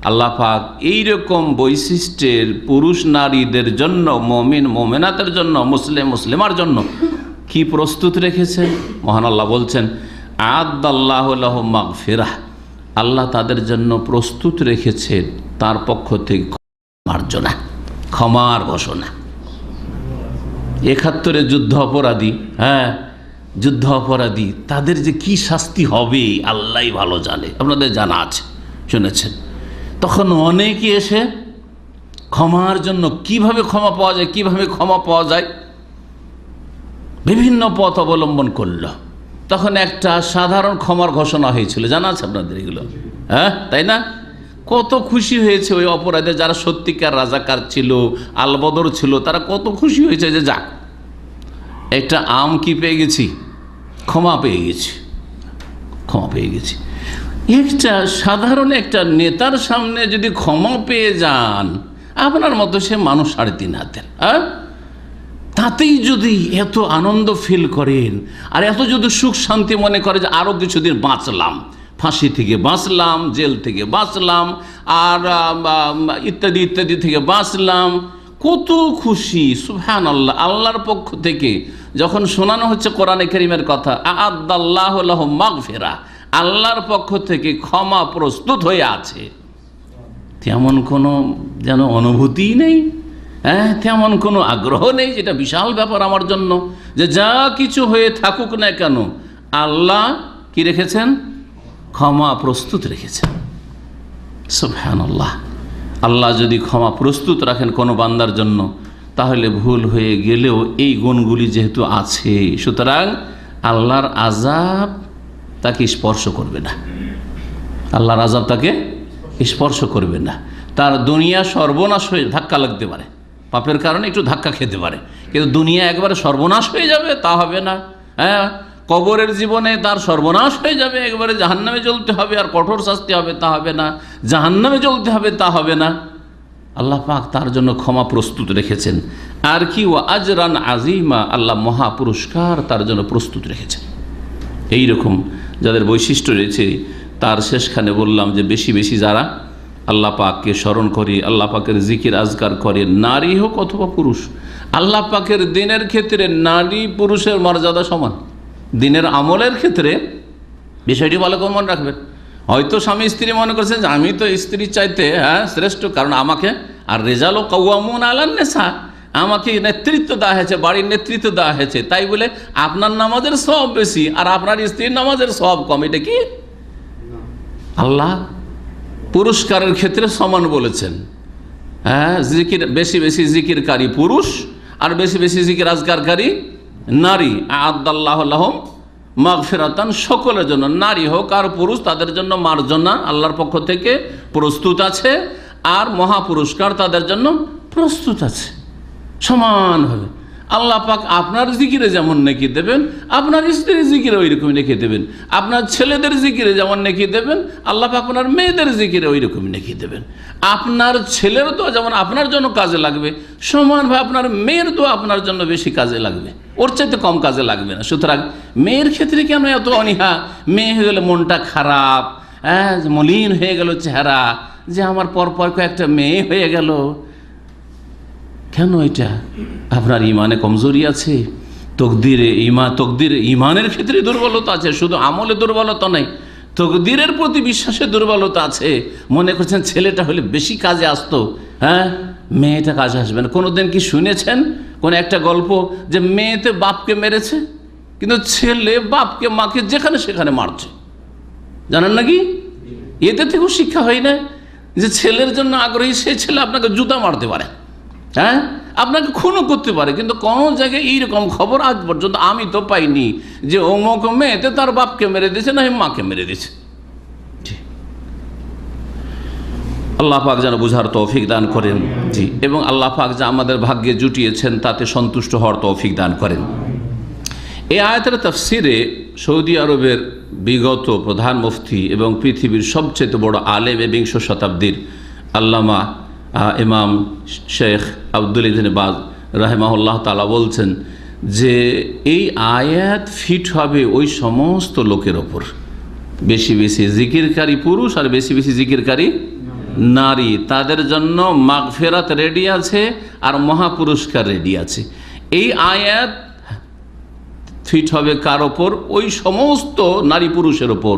আল্লাহ পাক এইরকম বৈশিষ্ট্যের পুরুষ নারীদের জন্য, মুমিন মুমিনাতের জন্য, মুসলিম মুসলিমার জন্য কি প্রস্তুত রেখেছেন? মহান আল্লাহ বলছেন আ'আদাল্লাহু লাহুম মাগফিরাহ, আল্লাহ তাদের জন্য প্রস্তুত রেখেছেন তার পক্ষ থেকে মার্জনা, ক্ষমার ঘোষণা। 71 যুদ্ধ অপরাধী, হ্যাঁ, যুদ্ধ অপরাধী, তাদের যে কি শাস্তি হবে আল্লাহই ভালো জানে, আপনাদের জানা আছে, শুনেছেন। তখন অনেকে এসে ক্ষমার জন্য কিভাবে ক্ষমা পাওয়া যায়, কিভাবে ক্ষমা পাওয়া যায় বিভিন্ন পথ অবলম্বন করল। তখন একটা সাধারণ ক্ষমার ঘোষণা হয়েছিল, জানা আছে আপনাদের এগুলো, হ্যাঁ, তাই না? কত খুশি হয়েছে ওই অপরাধে যারা সত্যিকার রাজাকার ছিল, আলবদর ছিল, তারা কত খুশি হয়েছে যে যাক একটা আম কি পেয়ে গেছি, ক্ষমা পেয়ে গেছি, ক্ষমা পেয়ে গেছি। একটা সাধারণ একটা নেতার সামনে যদি ক্ষমা পেয়ে যান, আপনার মতো সে মানুষ 3.5 হাতের, হ্যাঁ, তাতেই যদি এত আনন্দ ফিল করেন আর এত যদি সুখ শান্তি মনে করে যে আরও কিছুদিন বাঁচলাম, ফাঁসি থেকে বাঁচলাম, জেল থেকে বাঁচলাম, আর ইত্যাদি ইত্যাদি থেকে বাঁচলাম, কত খুশি, সুবহানাল্লাহ। আল্লাহর পক্ষ থেকে যখন শোনানো হচ্ছে কোরআনে কারীমের কথা, আ'আদাল্লাহু লাহুম মাগফিরাহ, আল্লাহর পক্ষ থেকে ক্ষমা প্রস্তুত হয়ে আছে, তেমন কোনো যেন অনুভূতিই নেই, হ্যাঁ, তেমন কোনো আগ্রহ নেই। যেটা বিশাল ব্যাপার আমার জন্য, যে যা কিছু হয়ে থাকুক না কেন আল্লাহ কি রেখেছেন? ক্ষমা প্রস্তুত রেখেছেন। সুবহানাল্লাহ। আল্লাহ যদি ক্ষমা প্রস্তুত রাখেন কোনো বান্দার জন্য, তাহলে ভুল হয়ে গেলেও এই গুণগুলি যেহেতু আছে, সুতরাং আল্লাহর আযাব তাকে স্পর্শ করবে না। আল্লাহর আযাব তাকে স্পর্শ করবে না। তার দুনিয়া সর্বনাশ হয়ে ধাক্কা লাগতে পারে, পাপের কারণে একটু ধাক্কা খেতে পারে, কিন্তু দুনিয়া একবারে সর্বনাশ হয়ে যাবে তা হবে না। হ্যাঁ, কবরের জীবনে তার সর্বনাশ হয়ে যাবে, একবারে জাহান্নামে জ্বলতে হবে আর কঠোর শাস্তি হবে তা হবে না, জাহান্নামে জ্বলতে হবে তা হবে না। আল্লাহ পাক তার জন্য ক্ষমা প্রস্তুত রেখেছেন। আর কি, ওয়া আজরান আজিমা, আল্লাহ মহা পুরস্কার তার জন্য প্রস্তুত রেখেছেন। এই রকম যাদের বৈশিষ্ট্য রয়েছে, তার শেষখানে বললাম যে বেশি বেশি যারা আল্লাহ পাককে স্মরণ করে, আল্লাহ পাকের জিকির আজকার করে, নারী হোক অথবা পুরুষ। আল্লাহ পাকের দিনের ক্ষেত্রে নারী পুরুষের মর্যাদা সমান। দিনের আমলের ক্ষেত্রে বিষয়টি ভালো করে মনে রাখবেন। হয়তো স্বামী স্ত্রী মনে করছেন যে আমি তো স্ত্রীর চাইতে শ্রেষ্ঠ, কারণ আমাকে আর রেজালও কাওয়ামুন আলান নিসা, আমাকে নেতৃত্ব দেওয়া হয়েছে, বাড়ির নেতৃত্ব দেওয়া হয়েছে, তাই বলে আপনার নামাজের সওয়াব বেশি আর আপনার স্ত্রীর নামাজের সওয়াব কম, এটা কি? আল্লাহ পুরস্কারের ক্ষেত্রে সমান বলেছেন। হ্যাঁ, জিকির বেশি বেশি জিকিরকারী পুরুষ আর বেশি বেশি জিকির আজকারকারী নারী। আ'আদাল্লাহু লাহুম মাগফিরাতান, সকলের জন্য, নারী হোক আর পুরুষ, তাদের জন্য মার্জনা আল্লাহর পক্ষ থেকে প্রস্তুত আছে, আর মহাপুরস্কার তাদের জন্য প্রস্তুত আছে সমানভাবে। আল্লাহ পাক আপনার জিকিরে যেমন নেকি দেবেন, আপনার স্ত্রীর জিকিরে ওই রকমই নেকি দেবেন। আপনার ছেলেদের জিকিরে যেমন নেকি দেবেন, আল্লাহ পাক আপনার মেয়েদের জিকিরে ওই রকমই নেকি দেবেন। আপনার ছেলের দোয়া যেমন আপনার জন্য কাজে লাগবে, সমানভাবে আপনার মেয়ের দোয়া আপনার জন্য বেশি কাজে লাগবে, ওর চাইতে কম কাজে লাগবে না। সুতরাং মেয়ের ক্ষেত্রে কেন এত অনীহা? মেয়ে হয়ে গেলে মনটা খারাপ, হ্যাঁ, মলিন হয়ে গেল চেহারা, যে আমার পরপর কয়েকটা মেয়ে হয়ে গেল। কেন এটা? আপনার ইমানে কমজোরি আছে, তকদির ইমানের ক্ষেত্রে দুর্বলতা আছে, শুধু আমলে দুর্বলতা নেই, তকদিরের প্রতি বিশ্বাসে দুর্বলতা আছে। মনে করছেন ছেলেটা হলে বেশি কাজে আসতো, হ্যাঁ, মেয়েটা কাজে আসবে না। কোনোদিন কি শুনেছেন কোন একটা গল্প যে মেয়েতে বাপকে মেরেছে, কিন্তু ছেলে বাপকে মাকে যেখানে সেখানে মারছে? জানেন নাকি? এতে থেকেও শিক্ষা হয় না যে ছেলের জন্য আগ্রহী সেই ছেলে আপনাকে জুতা মারতে পারে, হ্যাঁ, আপনাকে খুনও করতে পারে, কিন্তু কোনো জায়গায় এইরকম খবর আজ পর্যন্ত আমি তো পাইনি যে অমুক মেয়েতে তার বাপকে মেরে দিয়েছে না মাকে মেরে দিয়েছে। আল্লাহ পাক যেন বুঝার তৌফিক দান করেন। জি, এবং আল্লাহ পাক যা আমাদের ভাগ্যে জুটিয়েছেন তাতে সন্তুষ্ট হওয়ার তৌফিক দান করেন। এই আয়াতের তাফসিরে সৌদি আরবের বিগত প্রধান মুফতি এবং পৃথিবীর সবচেয়ে বড় আলেম বিংশ শতাব্দীর আল্লামা ইমাম শেখ আব্দুল ইবনে বাজ রাহিমাহুল্লাহ তাআলা বলছেন যে এই আয়াত ফিট হবে ওই সমস্ত লোকের ওপর, বেশি বেশি জিকিরকারী পুরুষ আর বেশি বেশি জিকিরকারী নারী, তাদের জন্য মাগফিরাত রেডি আছে আর মহাপুরস্কার রেডি আছে। এই আয়াত ফিট হবে কার ওপর? ওই সমস্ত নারী পুরুষের ওপর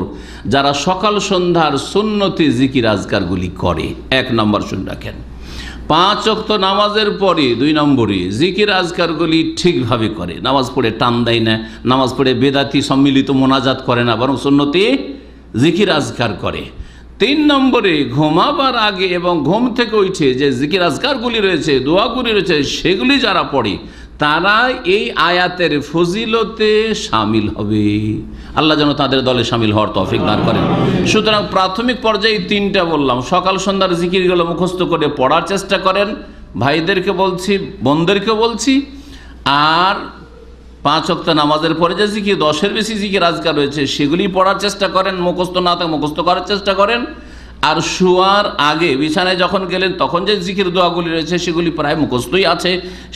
যারা সকাল সন্ধ্যার সুন্নতি জিকির আজকারগুলি করে। 1 নম্বর শুনে রাখেন, 5 ওয়াক্ত নামাজের পরে 2 নম্বরে জিকির আজকারগুলি ঠিকভাবে করে, নামাজ পড়ে টান দেয় না, নামাজ পড়ে বেদাতি সম্মিলিত মোনাজাত করে না, বরং সুন্নতি জিকির আজকার করে। 3 নম্বরে ঘুমাবার আগে এবং ঘুম থেকে উঠে যে জিকির আজকারগুলি রয়েছে, দোয়াগুলি রয়েছে, সেগুলি যারা পড়ে তারা এই আয়াতের ফজিলতে শামিল হবে। আল্লাহ যেন তাদের দলে শামিল হওয়ার তৌফিক দান করেন। সুতরাং প্রাথমিক পর্যায়ে 3টা বললাম, সকাল সন্ধ্যার জিকিরগুলো মুখস্থ করে পড়ার চেষ্টা করেন, ভাইদেরকে বলছি, বোনদেরকে বলছি। আর 5 ওয়াক্ত নামাজের পরে যে জিকির, 10-এর বেশি জিকির আজকার রয়েছে, সেগুলি পড়ার চেষ্টা করেন, মুখস্থ না থাকে মুখস্থ করার চেষ্টা করেন। আর শোয়ার আগে বিছানায় যখন গেলেন তখন যে জিকির দোয়াগুলি রয়েছে সেগুলি প্রায় মুখস্থই আছে,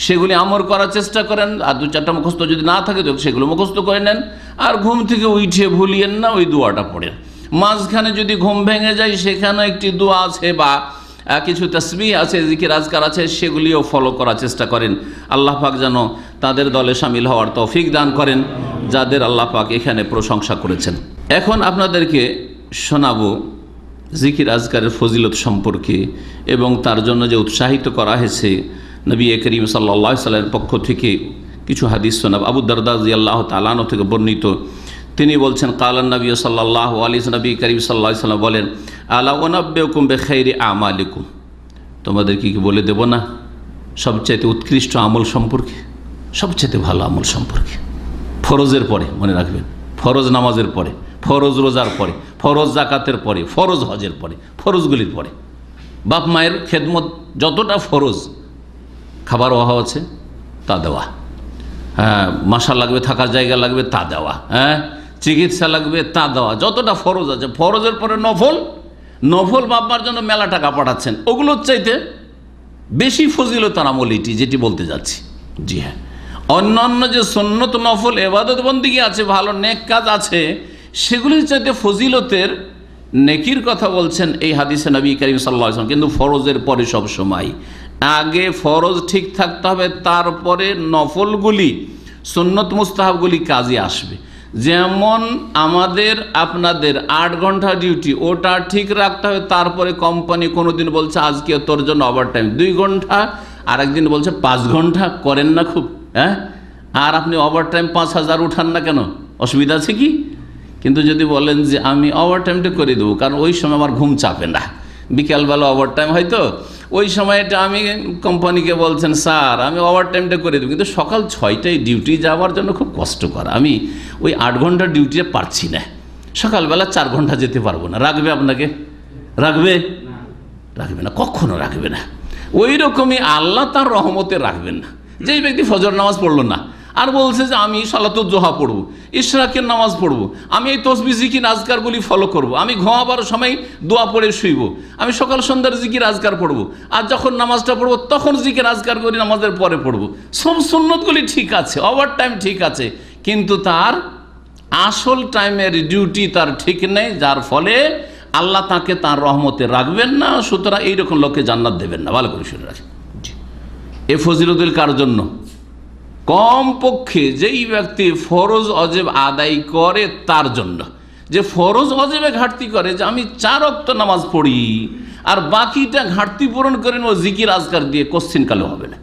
সেগুলি আমল করার চেষ্টা করেন। আর 2-4টা মুখস্থ যদি না থাকে তো সেগুলো মুখস্থ করে নেন। আর ঘুম থেকে উঠে ভুলিয়েন না, ওই দোয়াটা পড়েন। মাঝখানে যদি ঘুম ভেঙে যায় সেখানে একটি দোয়া আছে বা কিছু তাসবিহ আছে, জিকির আজকার আছে, সেগুলিও ফলো করার চেষ্টা করেন। আল্লাহ পাক যেন তাদের দলে শামিল হওয়ার তৌফিক দান করেন যাদের আল্লাহ পাক এখানে প্রশংসা করেছেন। এখন আপনাদেরকে শোনাবো জিকির আজকারের ফজিলত সম্পর্কে এবং তার জন্য যে উৎসাহিত করা হয়েছে নবী করিম সাল্লাল্লাহু আলাইহি ওয়াসাল্লামের পক্ষ থেকে কিছু হাদিস শোনাব। আবু দারদা রাদিয়াল্লাহু তাআলা আনহু থেকে বর্ণিত, তিনি বলছেন কালান নবী সাল্লাল্লাহু আলাইহি ওয়াসাল্লাম, নবী করিম সাল্লাল্লাহু আলাইহি ওয়াসাল্লাম বলেন, আলা উনাব্বিউকুম বিখাইরি আমালিকুম, তোমাদের কি বলে দেব না সবচাইতে উৎকৃষ্ট আমল সম্পর্কে, সবচাইতে ভালো আমল সম্পর্কে। ফরজের পরে মনে রাখবেন, ফরজ নামাজের পরে, ফরজ রোজার পরে, ফরজ জাকাতের পরে, ফরজ হজের পরে, ফরজগুলির পরে বাপ মায়ের খেদমত যতটা ফরজ, খাবার অভাব আছে তা দেওয়া, হ্যাঁ মাসা লাগবে, থাকার জায়গা লাগবে তা দেওয়া, হ্যাঁ চিকিৎসা লাগবে তা দেওয়া, যতটা ফরজ আছে। ফরজের পরে নফল, নফল বাবার জন্য মেলা টাকা পাঠাচ্ছেন, ওগুলোর চাইতে বেশি ফজিলতার আমল এটি যেটি বলতে যাচ্ছি। জি হ্যাঁ, অন্যান্য যে সুন্নত নফল ইবাদত বন্দেগী আছে, ভালো নেক কাজ আছে, সেগুলির চাইতে ফজিলতের নেকির কথা বলছেন এই হাদিসে নবী করিম সাল্লাল্লাহু আলাইহি ওয়াসাল্লাম। কিন্তু ফরজের পরে সব সময় আগে ফরজ ঠিক থাকতে হবে, তারপরে নফলগুলি সুন্নত মুস্তাহাবগুলি কাজে আসবে। যেমন আমাদের আপনাদের 8 ঘন্টা ডিউটি, ওটা ঠিক রাখতে হবে, তারপরে কোম্পানি কোনো দিন বলছে আজকে তোর জন্য ওভার টাইম 2 ঘন্টা, আর একদিন বলছে 5 ঘন্টা, করেন না খুব, হ্যাঁ, আর আপনি ওভার টাইম 5000 উঠান না কেন, অসুবিধা আছে কি? কিন্তু যদি বলেন যে আমি ওভার টাইমটা করে দেবো, কারণ ওই সময় আমার ঘুম চাপে না, বিকালবেলা ওভার টাইম হয়তো, ওই সময়টা আমি কোম্পানিকে বলছেন স্যার আমি ওভার টাইমটা করে দেবো, কিন্তু সকাল 6টায় ডিউটি যাওয়ার জন্য খুব কষ্টকর, আমি ওই 8 ঘন্টা ডিউটিতে পারছি না, সকালবেলা 4 ঘন্টা যেতে পারবো না, রাখবে আপনাকে? রাখবে? রাখবে না, কখনো রাখবে না। ওই রকমই আল্লাহ তার রহমতে রাখবেন না। যেই ব্যক্তি ফজর নামাজ পড়লো না আর বলছে যে আমি সালাতুল জোহা পড়বো, ইশরাকের নামাজ পড়বো, আমি এই তসবিহ জিকির আজকারগুলি ফলো করব, আমি ঘুমাবার সময় দোয়া পড়ে শুইব, আমি সকাল সন্ধ্যার জিকির আজকার পড়বো, আর যখন নামাজটা পড়বো তখন জিকির আজকার করি, নামাজের পরে পড়বো। সব সুন্নতগুলি ঠিক আছে, ওভার টাইম ঠিক আছে, কিন্তু তার আসল টাইমের ডিউটি তার ঠিক নেই, যার ফলে আল্লাহ তাকে তার রহমতে রাখবেন না। সুতরাং এইরকম লোককে জান্নাত দেবেন না। ভালো করে শুনে রাখেন, এ ফজিলতুল কার জন্য? কমপক্ষে যেই ব্যক্তি ফরজ অজেব আদায় করে তার জন্য। যে ফরজ অজেবে ঘাটতি করে, যে আমি 4 ওয়াক্ত নামাজ পড়ি আর বাকিটা ঘাটতি পূরণ করেন ও জিকির আজকার দিয়ে, কোশ্চিন কালেও হবে না।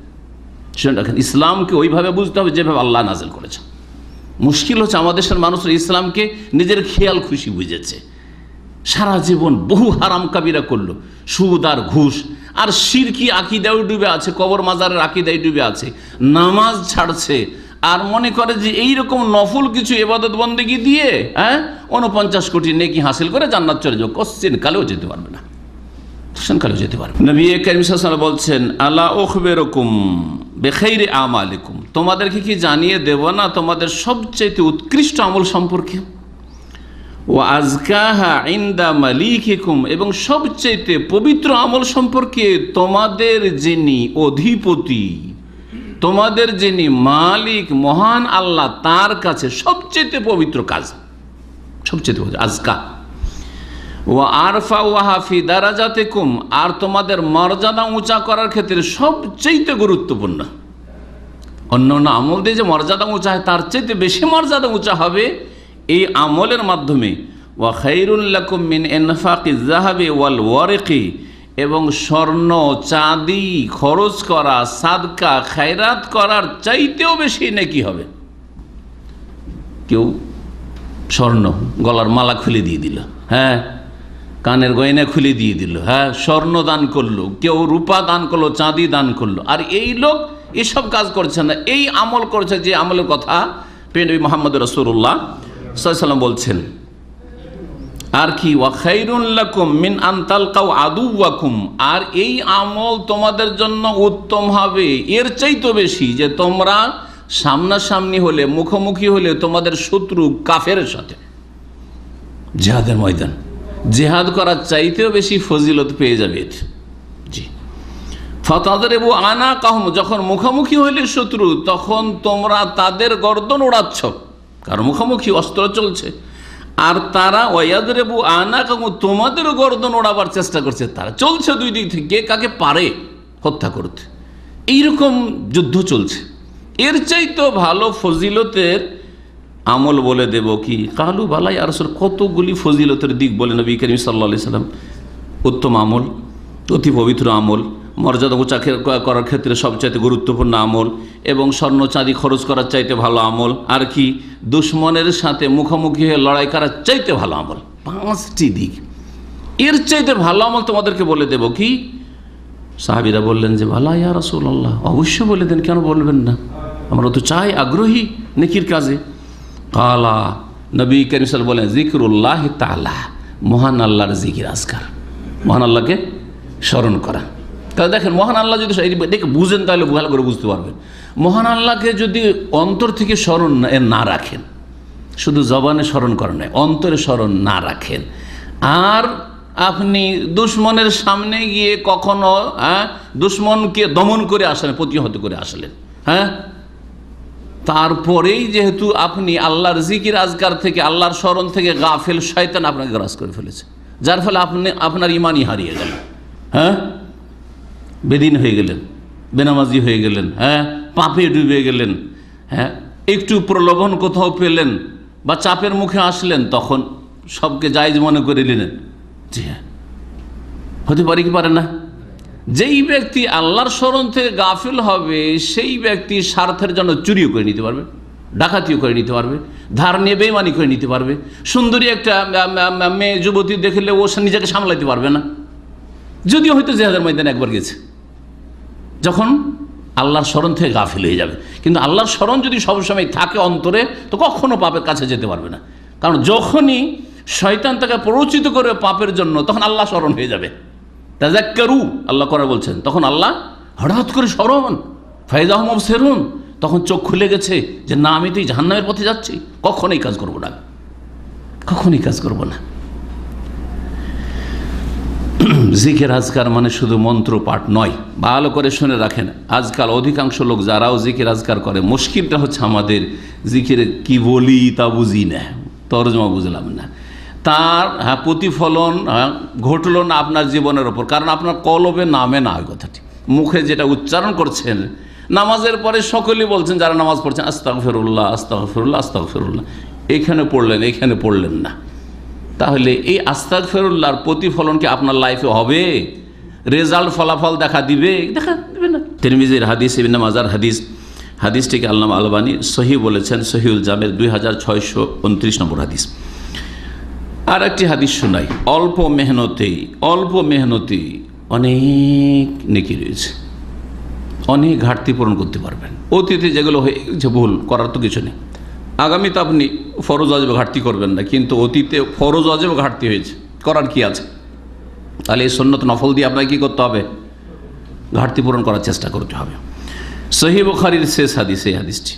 শুনে রাখেন, ইসলামকে ওইভাবে বুঝতে হবে যেভাবে আল্লাহ নাজিল করেছে। মুশকিল হচ্ছে আমাদের দেশের মানুষরা ইসলামকে নিজের খেয়াল খুশি বুঝেছে, সারা জীবন বহু হারাম কাবিরা করলো, সুদ আর ঘুষ আর শিরকি আকিদাও ডুবে আছে, কবর মাজারের আকিদায় ডুবে আছে, নামাজ ছাড়ছে, আর মনে করে যে এইরকম নফল কিছু ইবাদত বন্দেগী দিয়ে 49 কোটি নেকি হাসিল করে জান্নাত চলে যাও, কোশ্চিন কালেও যেতে পারবে না, কোশ্চিন কালেও যেতে পারবে। নবী করিম সাল্লাল্লাহু আলাইহি ওয়াসাল্লাম বলছেন, আলা উখবিরুকুম বিখাইরি আমালিকুম, তোমাদেরকে কি জানিয়ে দেব না তোমাদের সবচেয়ে উৎকৃষ্ট আমল সম্পর্কে, ওয়া আযকাহা ইনদা মালিকিকুম, এবং সবচেয়ে পবিত্র আমল সম্পর্কে, তোমাদের যিনি অধিপতি, তোমাদের যিনি মালিক মহান আল্লাহ, তার কাছে সবচেয়ে পবিত্র কাজ, সবচেয়ে পবিত্র আযকা। ওয়া আরফাউহা ফি দারাজাতিকুম, আর তোমাদের মর্যাদা উঁচা করার ক্ষেত্রে সবচেয়ে গুরুত্বপূর্ণ। অন্য অন্য আমল দিয়ে যে মর্যাদা উঁচা হয়, তার চাইতে বেশি মর্যাদা উঁচা হবে এই আমলের মাধ্যমে। ওয়া খায়রুল লাকুম মিন ইনফাকিজ যাহাবি ওয়াল ওয়ারিকি, এবং স্বর্ণ চাঁদি খরচ করা, সাদকা খায়রাত করার চাইতেও বেশি নেকি হবে। কেউ স্বর্ণ গলার মালা খুলে দিয়ে দিল, হ্যাঁ, কানের গয়না খুলে দিয়ে দিল, হ্যাঁ, স্বর্ণ দান করলো, কেউ রূপা দান করলো, চাঁদি দান করলো, আর এই লোক এসব কাজ করছে না, এই আমল করছে যে আমলের কথা নবী মুহাম্মদ রাসূলুল্লাহ সাল্লাল্লাহু আলাইহি ওয়াসাল্লাম বলছেন। আর কি, ওয়া খায়রুল লাকুম মিন আন তালকাউ আদুওয়াকুম, আর এই আমল তোমাদের জন্য উত্তম হবে এর চাইতে বেশি যে তোমরা সামনাসামনি হলে, মুখোমুখি হলে তোমাদের শত্রু কাফেরের সাথে, জিহাদের ময়দান, জিহাদ করার চাইতেও বেশি ফজিলত পেয়ে যাবে। জি, ফাতাদরিবু আনাকাহুম, যখন মুখোমুখি হইলে শত্রু, তখন তোমরা তাদের গর্দন উড়াচ্ছ, কারণ মুখোমুখি অস্ত্র চলছে, আর তারা ওয়াদরিবু আনাকাহুম, তোমাদেরও গর্দন ওড়াবার চেষ্টা করছে, তারা চলছে দুই দিক থেকে, কে কাকে পারে হত্যা করতে, এইরকম যুদ্ধ চলছে। এর চাইতেও ভালো ফজিলতের আমল বলে দেব কি? কালু বালাই আর কতগুলি ফজিলতের দিক বলে নবী করিম সাল্লাল্লাহু আলাইহি সাল্লাম। উত্তম আমল, অতি পবিত্র আমল, মর্যাদা উঁচা করার ক্ষেত্রে সবচাইতে গুরুত্বপূর্ণ আমল, এবং স্বর্ণ চাঁদি খরচ করার চাইতে ভালো আমল, আর কি দুশ্মনের সাথে মুখোমুখি হয়ে লড়াই করার চাইতে ভালো আমল। 5টি দিক। এর চাইতে ভালো আমল তোমাদেরকে বলে দেব কি? সাহাবীরা বললেন যে ভালো ইয়া রাসূলুল্লাহ, অবশ্যই বলে দেন, কেন বলবেন না, আমরা তো চাই, আগ্রহী নেকির কাজে। কালা, নবী করিম সাল্লাল্লাহু আলাইহি ওয়াসাল্লাম বলেন যিকরুল্লাহ তাআলা, মহান আল্লাহর জিকির আজকার, মহান আল্লাহকে স্মরণ করা। তাহলে দেখেন, মহান আল্লাহ যদি দেখে বুঝেন তাহলে ভালো করে বুঝতে পারবেন। মহান আল্লাহকে যদি অন্তর থেকে স্মরণ না রাখেন, শুধু জবানে স্মরণ করেন নয়, অন্তরে স্মরণ না রাখেন, আর আপনি দুশ্মনের সামনে গিয়ে কখনো দুশ্মনকে দমন করে আসলেন, প্রতিহত করে আসলেন, তারপরেই যেহেতু আপনি আল্লাহর জিকির আজকার থেকে, আল্লাহর স্মরণ থেকে গাফেল, শয়তান আপনাকে গ্রাস করে ফেলেছে, যার ফলে আপনার ইমানই হারিয়ে গেল, বেদিন হয়ে গেলেন, বেনামাজি হয়ে গেলেন, পাপে ডুবে গেলেন, একটু প্রলোভন কোথাও পেলেন বা চাপের মুখে আসলেন, তখন সবকে জায়েজ মনে করে নিলেন। জি হ্যাঁ, হতে পারে কি পারে না? যেই ব্যক্তি আল্লাহর স্মরণ থেকে গাফিল হবে, সেই ব্যক্তি স্বার্থের জন্য চুরিও করে নিতে পারবে, ডাকাতিও করে নিতে পারবে, ধার নিয়ে বেইমানি করে নিতে পারবে। সুন্দরী একটা মেয়ে যুবতী দেখলে ও নিজেকে সামলাইতে পারবে না, যদিও হয়তো জিহাদের ময়দানে একবার গেছে, যখন আল্লাহর স্মরণ থেকে গাফিল হয়ে যাবে। কিন্তু আল্লাহর স্মরণ যদি সবসময় থাকে অন্তরে, তো কখনো পাপের কাছে যেতে পারবে না। কারণ যখনই শয়তান তাকে প্ররোচিত করে পাপের জন্য, তখন আল্লাহ স্মরণ হয়ে যাবে। তাযাক্কারু, আল্লাহ করে বলছেন, তখন আল্লাহ হঠাৎ করে স্মরণ, ফাইযাহুম মুবসিরুন, তখন চোখ খুলে গেছে যে না, আমি তো এই জাহান্নামের পথে যাচ্ছি, কখনোই কাজ করব না, কখনোই কাজ করব না। জিকির আজকার মানে শুধু মন্ত্র পাঠ নয়, ভালো করে শুনে রাখেন। আজকাল অধিকাংশ লোক যারাও জিকির আজকার করে, মুশকিলটা হচ্ছে আমাদের জিকিরে কি বলি তা বুঝি না, তরজমা বুঝলাম না, তার প্রতিফলন ঘটল না আপনার জীবনের ওপর, কারণ আপনার কলবে নামে না ওই কথাটি, মুখে যেটা উচ্চারণ করছেন। নামাজের পরে সকলেই বলছেন, যারা নামাজ পড়ছেন, আস্তাগফিরুল্লাহ আস্তাগফিরুল্লাহ আস্তাগফিরুল্লাহ, এখানে পড়লেন এখানে পড়লেন না, তাহলে এই আস্তাগফিরুল্লাহর প্রতিফলন কি আপনার লাইফে হবে? রেজাল্ট, ফলাফল দেখা দিবে না। তিরমিজির হাদিস, ইবনে মাজার হাদিস, হাদিসটিকে আল্লামা আলবানী সহিহ বলেছেন, সহিহুল জামের 2629 নম্বর হাদিস। আর একটি হাদিস শোনাই, অল্প মেহনতেই অনেক নেকি রয়েছে, অনেক ঘাটতি পূরণ করতে পারবেন। অতীতে যেগুলো হয়ে গেছে ভুল, করার তো কিছু নেই। আগামীতে আপনি ফরজ ওয়াজিবে ঘাটতি করবেন না, কিন্তু অতীতে ফরজ ওয়াজিবে ঘাটতি হয়েছে, করার কি আছে? তাহলে এই সুন্নত নফল দিয়ে আপনাকে কী করতে হবে? ঘাটতি পূরণ করার চেষ্টা করতে হবে। সহিহ বুখারীর শেষ হাদিস এই হাদিসটি,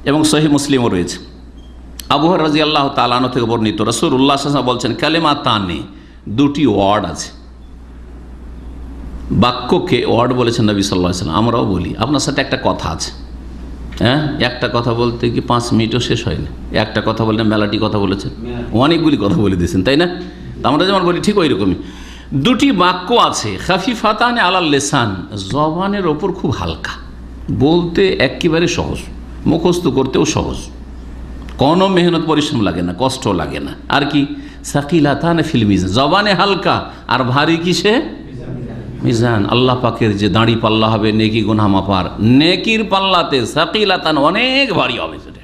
এবং সহিহ মুসলিমও রয়েছে। আবু হুরায়রা রাদিয়াল্লাহু তাআলা আনহু থেকে বর্ণিত, রাসূলুল্লাহ সাল্লাল্লাহু আলাইহি ওয়াসাল্লাম বলছেন, কালেমাতানে, দুটি ওয়ার্ড আছে, বাক্যকে ওয়ার্ড বলেছেন নবী সাল্লাল্লাহু আলাইহি ওয়াসাল্লাম, আমরাও বলি। আপনার সাথে একটা কথা আছে, একটা কথা বলতে কি 5 মিনিটও শেষ হয়নি, একটা কথা বললে মেলাটি কথা বলেছেন, অনেকগুলি কথা বলে দিয়েছেন, তাই না? আমরা যেমন বলি ঠিক ওই রকমই। দুটি বাক্য আছে, খাফিফাতানে আলাল লিসান, জবানের ওপর খুব হালকা, বলতে একেবারে সহজ, মুখস্থ করতেও সহজ, কোনো মেহনত পরিশ্রম লাগে না, কষ্ট লাগে না। আর কি? সাকিলাতানে ফিল মিজান, জবানে হালকা আর ভারী কিসে? মিজান, আল্লাহ পাকের যে দাঁড়ি পাল্লা হবে নেকি গুনাহ মাপার, নেকির পাল্লাতে সাকিলাতান অনেক ভারী হবে সেটা।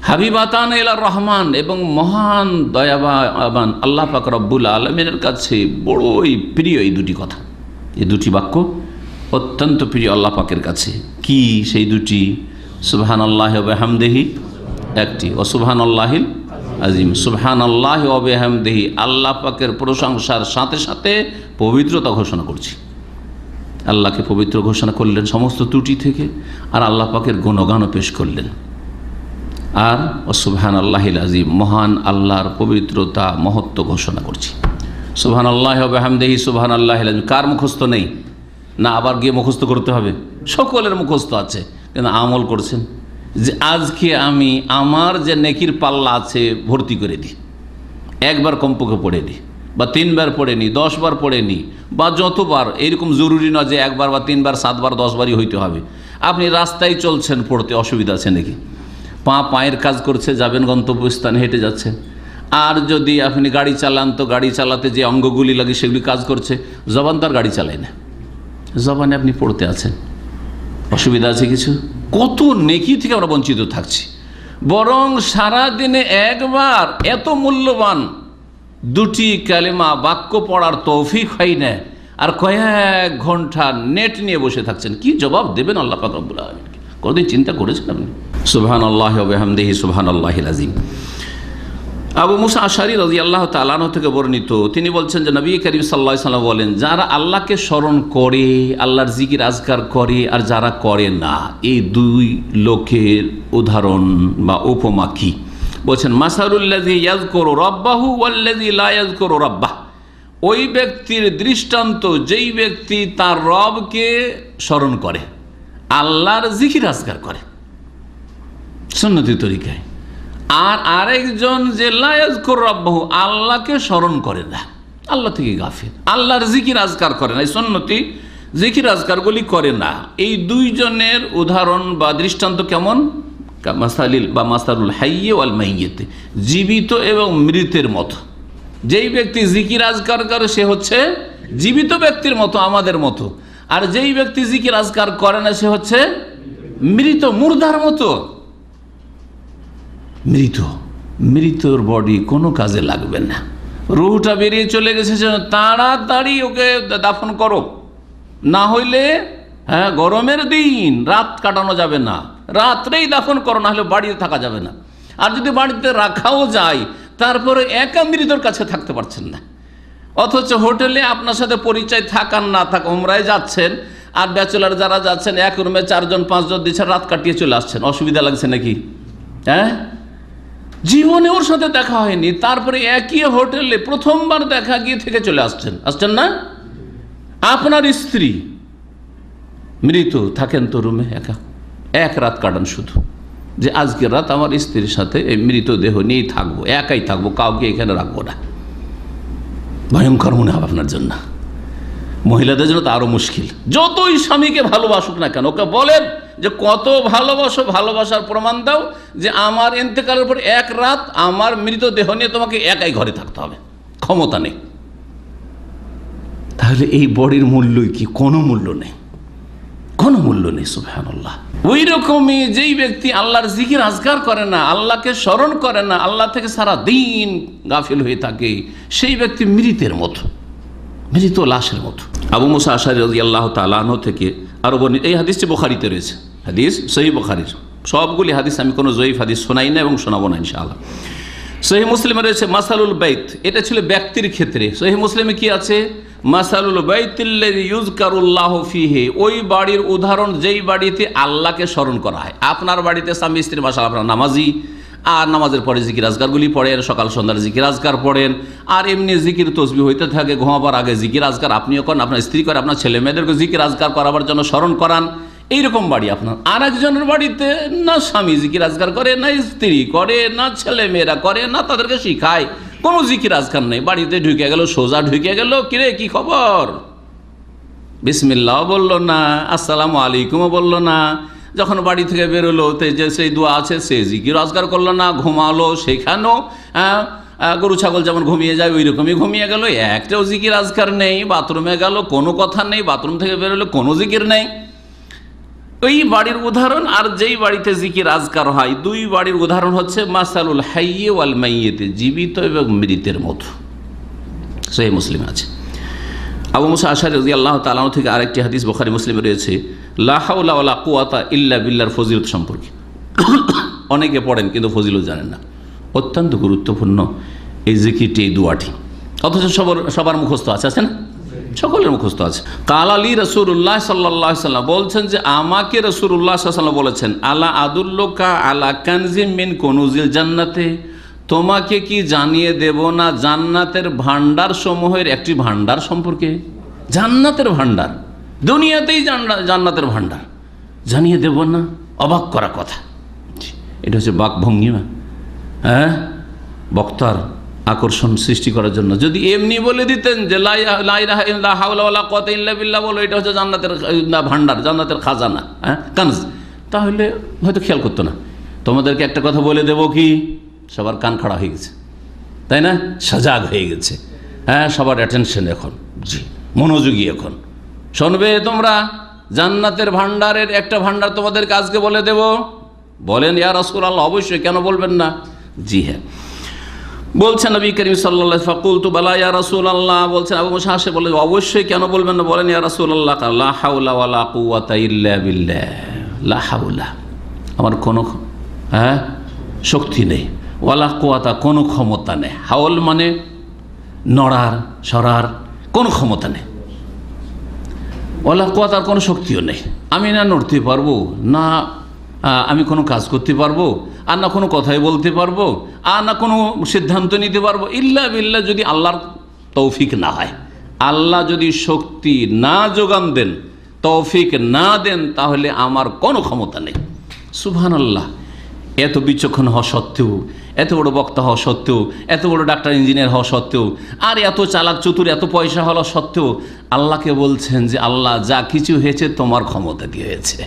হাবিবাতান ইলার রহমান, এবং মহান দয়াবান আল্লাহ পাক রব্বুল আলামিনের কাছে বড়ই প্রিয় এই দুটি কথা, এই দুটি বাক্য অত্যন্ত প্রিয় আল্লাহ পাকের কাছে। কি সেই দুটি? সুবহানাল্লাহি ওয়া বিহামদিহি একটি, ও সুবহানাল্লাহিল আজিম। সুবহানাল্লাহি ওয়া বিহামদিহি, আল্লাহ পাকের প্রশংসার সাথে সাথে পবিত্রতা ঘোষণা করছি, আল্লাহকে পবিত্র ঘোষণা করলেন সমস্ত ত্রুটি থেকে, আর আল্লাহ পাকের গুণগানও পেশ করলেন। আর ও সুবহানাল্লাহিল আজিম, মহান আল্লাহর পবিত্রতা মহত্ব ঘোষণা করছি। সুবহানাল্লাহি ওয়া বিহামদিহি সুবহানাল্লাহিল আজিম কার মুখস্থ নেই? না আবার গিয়ে মুখস্থ করতে হবে? সকলের মুখস্থ আছে, কিন্তু আমল করছেন যে আজকে আমি আমার যে নেকির পাল্লা আছে ভর্তি করে দিই, একবার কমপক্ষে পড়ে দিই, বা 3 বার পড়ে নিই, 10 বার পড়ে নিই, বা যতবার, এরকম জরুরি নয় যে 1 বার বা 3 বার 7 বার 10 বারই হইতে হবে। আপনি রাস্তায় চলছেন, পড়তে অসুবিধা আছে নাকি? পায়ের কাজ করছে, যাবেন গন্তব্যস্থানে, হেঁটে যাচ্ছেন। আর যদি আপনি গাড়ি চালান, তো গাড়ি চালাতে যে অঙ্গগুলি লাগে সেগুলি কাজ করছে, জবান তো আর গাড়ি চালায় না, জবানে আপনি পড়তে আছেন, অসুবিধা আছে কিছু? কত নেকি থেকে আমরা বঞ্চিত থাকছি। বরং সারাদিনে একবার এত মূল্যবান দুটি কালেমা বাক্য পড়ার তৌফিক হয় না, আর কয়েক ঘন্টা নেট নিয়ে বসে থাকছেন। কি জবাব দেবেন আল্লাহ পাক রব্বুল আলামিনকে? কোনদিন চিন্তা করেছেন আপনি? সুবহানাল্লাহি ওয়া বিহামদিহি সুবহানাল্লাহিল আযীম। আবু মুসা আশআরী রাদিয়াল্লাহু তাআলা আনহু থেকে বর্ণিত, তিনি বলছেন যে নবী করিম সাল্লাল্লাহু আলাইহি ওয়াসাল্লাম বলেন, যারা আল্লাহকে স্মরণ করে, আল্লাহর জিকির আজকার করে, আর যারা করে না, এই দুই লোকের উদাহরণ বা উপমা কি? বলছেন মাসালুল্লাযী ইয়াযকুরু রাব্বাহু ওয়াল্লাযী লা ইয়াযকুরু রাব্বাহ। ওই ব্যক্তির দৃষ্টান্ত যেই ব্যক্তি তার রবকে স্মরণ করে, আল্লাহর জিকির আজকার করে সুন্নতি তরিকায়, আর আরেকজন যে লা ইয়াযকুরু রাব্বাহু, আল্লাহকে স্মরণ করে না, আল্লাহ থেকে গাফিল, আল্লাহর জিকির আজকার করে না, এই সুন্নতি জিকির আজকারগুলি করে না। এই দুইজনের উদাহরণ বা দৃষ্টান্ত কেমন? মাসালিল বা মাসালুল হাইয়্যি ওয়াল মাইয়্যিত, জীবিত এবং মৃতের মতো। যেই ব্যক্তি জিকির আজকার করে সে হচ্ছে জীবিত ব্যক্তির মতো, আমাদের মতো, আর যেই ব্যক্তি জিকির আজকার করে না সে হচ্ছে মৃত, মুর্দার মতো। মৃতর বডি কোনো কাজে লাগবে না, রুহটা বেরিয়ে চলে গেছে, তাড়াতাড়ি ওকে দাফন করো, না হইলে গরমের দিন রাত কাটানো যাবে না, রাত্রেই দাফন করো, না হলে বাড়িতে থাকা যাবে না। আর যদি বাড়িতে রাখাও যায়, তারপরে একা মৃতর কাছে থাকতে পারছেন না, অথচ হোটেলে আপনার সাথে পরিচয় থাকার না থাক, উমরায় যাচ্ছেন, আর ব্যাচেলার যারা যাচ্ছেন এক রুমে 4 জন 5 জন দিচ্ছেন, রাত কাটিয়ে চলে আসছেন, অসুবিধা লাগছে নাকি? জীবনে ওর সাথে দেখা হয়নি, তারপরে একই হোটেলে প্রথমবার দেখা গিয়ে থেকে চলে আসছেন না? আপনার স্ত্রী মৃত, থাকেন তো রুমে একা, এক রাত কাটান শুধু, যে আজকের রাত আমার স্ত্রীর সাথে এই মৃতদেহ নিয়েই থাকবো, একাই থাকবো, কাউকে এখানে রাখবো না। ভয়ঙ্কর মনে হবে আপনার জন্য। মহিলাদের জন্য তো আরো মুশকিল। যতই স্বামীকে ভালোবাসুক না কেন, ওকে বলেন যে কত ভালোবাসো, ভালোবাসার প্রমাণ দাও, যে আমার ইন্তেকালের পর এক রাত আমার মৃতদেহ নিয়ে তোমাকে একাই ঘরে থাকতে হবে, ক্ষমতা নেই। তাহলে এই বডির মূল্যই কি? কোনো মূল্য নেই, কোনো মূল্য নেই। সুবহানাল্লাহ। ওই রকমই যেই ব্যক্তি আল্লাহর জিকির আজকার করে না, আল্লাহকে স্মরণ করে না, আল্লাহ থেকে সারা দিন গাফিল হয়ে থাকে, সেই ব্যক্তি মৃতের মতো, মৃত লাশের মতো। আবু মুসা আশআরী রাদিয়াল্লাহু তাআলা আনহু থেকে আরো বর্ণিত, এই হাদিসটি বুখারীতে রয়েছে, হাদিস সহিহ বুখারীর। সবগুলি হাদিস, আমি কোনো জয়ীফ হাদিস শোনাই না এবং শোনাবো না ইনশাআল্লাহ। সহিহ মুসলিমে রয়েছে মাসালুল বাইত, এটা ছিল ব্যক্তির ক্ষেত্রে। সহিহ মুসলিমে কি আছে? মাসালুল বাইতিল্লাযী ইউযকারুল্লাহু ফীহি, ওই বাড়ির উদাহরণ যেই বাড়িতে আল্লাহকে স্মরণ করা হয়। আপনার বাড়িতে স্বামী স্ত্রী মাশাআল্লাহ আপনারা নামাজি, আর নামাজের পরে জিকির আজকারগুলি পড়েন, সকাল সন্ধ্যার জিকির আজকার পড়েন, আর এমনি জিকির তসবিহ হইতে থাকে, ঘুমাবার আগে জিকির আজকার আপনিও করেন, আপনার স্ত্রী করে, আপনার ছেলে মেয়েদেরকে জিকির আজকার করাবার জন্য স্মরণ করান। এইরকম বাড়ি আপনার। আর একজনের বাড়িতে না স্বামী জিকির আজকার করে, না স্ত্রী করে, না ছেলে মেয়েরা করে, না তাদেরকে শিখায়, কোনো জিকির আজকার নেই। বাড়িতে ঢুকে গেল, সোজা ঢুকে গেল, কিরে কি খবর, বিসমিল্লাহ বললো না, আসসালামু আলাইকুমও বললো না, যখন বাড়ি থেকে বেরোলো যে সেই দোয়া আছে সে জিকির আজকার করলো না, ঘুমালো সেখানেও গরু ছাগল যেমন ঘুমিয়ে যায় ওই রকমই ঘুমিয়ে গেল, একটাও জিকির আজকার নেই। বাথরুমে গেল, কোনো কথা নেই, বাথরুম থেকে বেরোলো কোনো জিকির নেই। ওই বাড়ির উদাহরণ আর যেই বাড়িতে জিকির আজকার হয়, দুই বাড়ির উদাহরণ হচ্ছে মাসালুল হাইয়্যি ওয়াল মাইয়্যিত, জীবিত এবং মৃতের মতো। সহিহ মুসলিম আছে। আবু মুসা আশআরী রাদিয়াল্লাহু তাআলা আনহু থেকে আরেকটি হাদিস বুখারী মুসলিমে রয়েছে, লা হাওলা ওয়ালা কুওয়াতা ইল্লা বিল্লাহর ফজিলত সম্পর্কে। অনেকে পড়েন কিন্তু ফজিলত জানেন না। অত্যন্ত গুরুত্বপূর্ণ এই জিকিরটি, এই দোয়াটি, অথচ সবার মুখস্থ আছে, আছে না? সকলের মুখস্থ আছে। কাল আলী রাসূলুল্লাহ সাল্লাল্লাহু আলাইহি ওয়াসাল্লাম বলছেন যে আমাকে রাসূলুল্লাহ সাল্লাল্লাহু আলাইহি ওয়াসাল্লাম বলেছেন, আলা আদুল্লুকা আলা কানজিম মিন কুনুজিল জান্নাতে, তোমাকে কি জানিয়ে দেব না জান্নাতের ভান্ডার সমূহের একটি ভান্ডার সম্পর্কে? জান্নাতের ভান্ডার, দুনিয়াতেই জান্নাতের ভান্ডার জানিয়ে দেব না? অবাক করা কথা। এটা হচ্ছে বাকভঙ্গিমা, বক্তার আকর্ষণ সৃষ্টি করার জন্য। যদি এমনি বলে দিতেন যে লা ইলাহা ইল্লা হাওলা ওয়ালা কুওয়াতা ইল্লা বিল্লাহ বলো, এটা হচ্ছে জান্নাতের ভান্ডার, জান্নাতের খাজানা, কানজ, তাহলে হয়তো খেয়াল করতো না। তোমাদেরকে একটা কথা বলে দেব কি, সবার কান খাড়া হয়ে গেছে, তাই না? সজাগ হয়ে গেছে, সবার অ্যাটেনশন এখন, জি মনোযোগী এখন, শুনবে তোমরা, জান্নাতের ভান্ডারের একটা ভান্ডার তোমাদেরকে আজকে বলে দেব। বলেন ইয়া রাসূলুল্লাহ, অবশ্যই, কেন বলবেন না? জি হ্যাঁ। বলছেন নবী করিম সাল্লাল্লাহু আলাইহি ওয়াসাল্লাম, ফাকুলতু বালা ইয়া রাসূলুল্লাহ, বলছেন আবু মুসা হাসে বলে, অবশ্যই, কেন বলবেন না? বলেন ইয়া রাসূলুল্লাহ, লা হাওলা ওয়ালা কুওয়াতা ইল্লা বিল্লাহ। লা হাওলা, আমার কোনো শক্তি নেই, ওয়ালা কুওয়াতা, কোনো ক্ষমতা নেই। হাওল মানে নড়ার সরার কোনো ক্ষমতা নেই, ওয়ালা কুওয়াতার কোনো শক্তিও নেই। আমি না নড়তে পারবো, না আমি কোনো কাজ করতে পারবো, আর না কোনো কথাই বলতে পারবো, আর না কোনো সিদ্ধান্ত নিতে পারবো, ইল্লা বিল্লাহ, যদি আল্লাহর তৌফিক না হয়। আল্লাহ যদি শক্তি না যোগান দেন, তৌফিক না দেন, তাহলে আমার কোনো ক্ষমতা নেই। সুবহানাল্লাহ। এত বিচক্ষণ হওয়া সত্ত্বেও, এত বড় বক্তা হওয়া সত্ত্বেও, এত বড় ডাক্তার ইঞ্জিনিয়ার হওয়া সত্ত্বেও, আর এত চালাক চতুর, এত পয়সা হওয়া সত্ত্বেও আল্লাহকে বলছেন যে আল্লাহ, যা কিছু হয়েছে তোমার ক্ষমতা দিয়ে হয়েছে,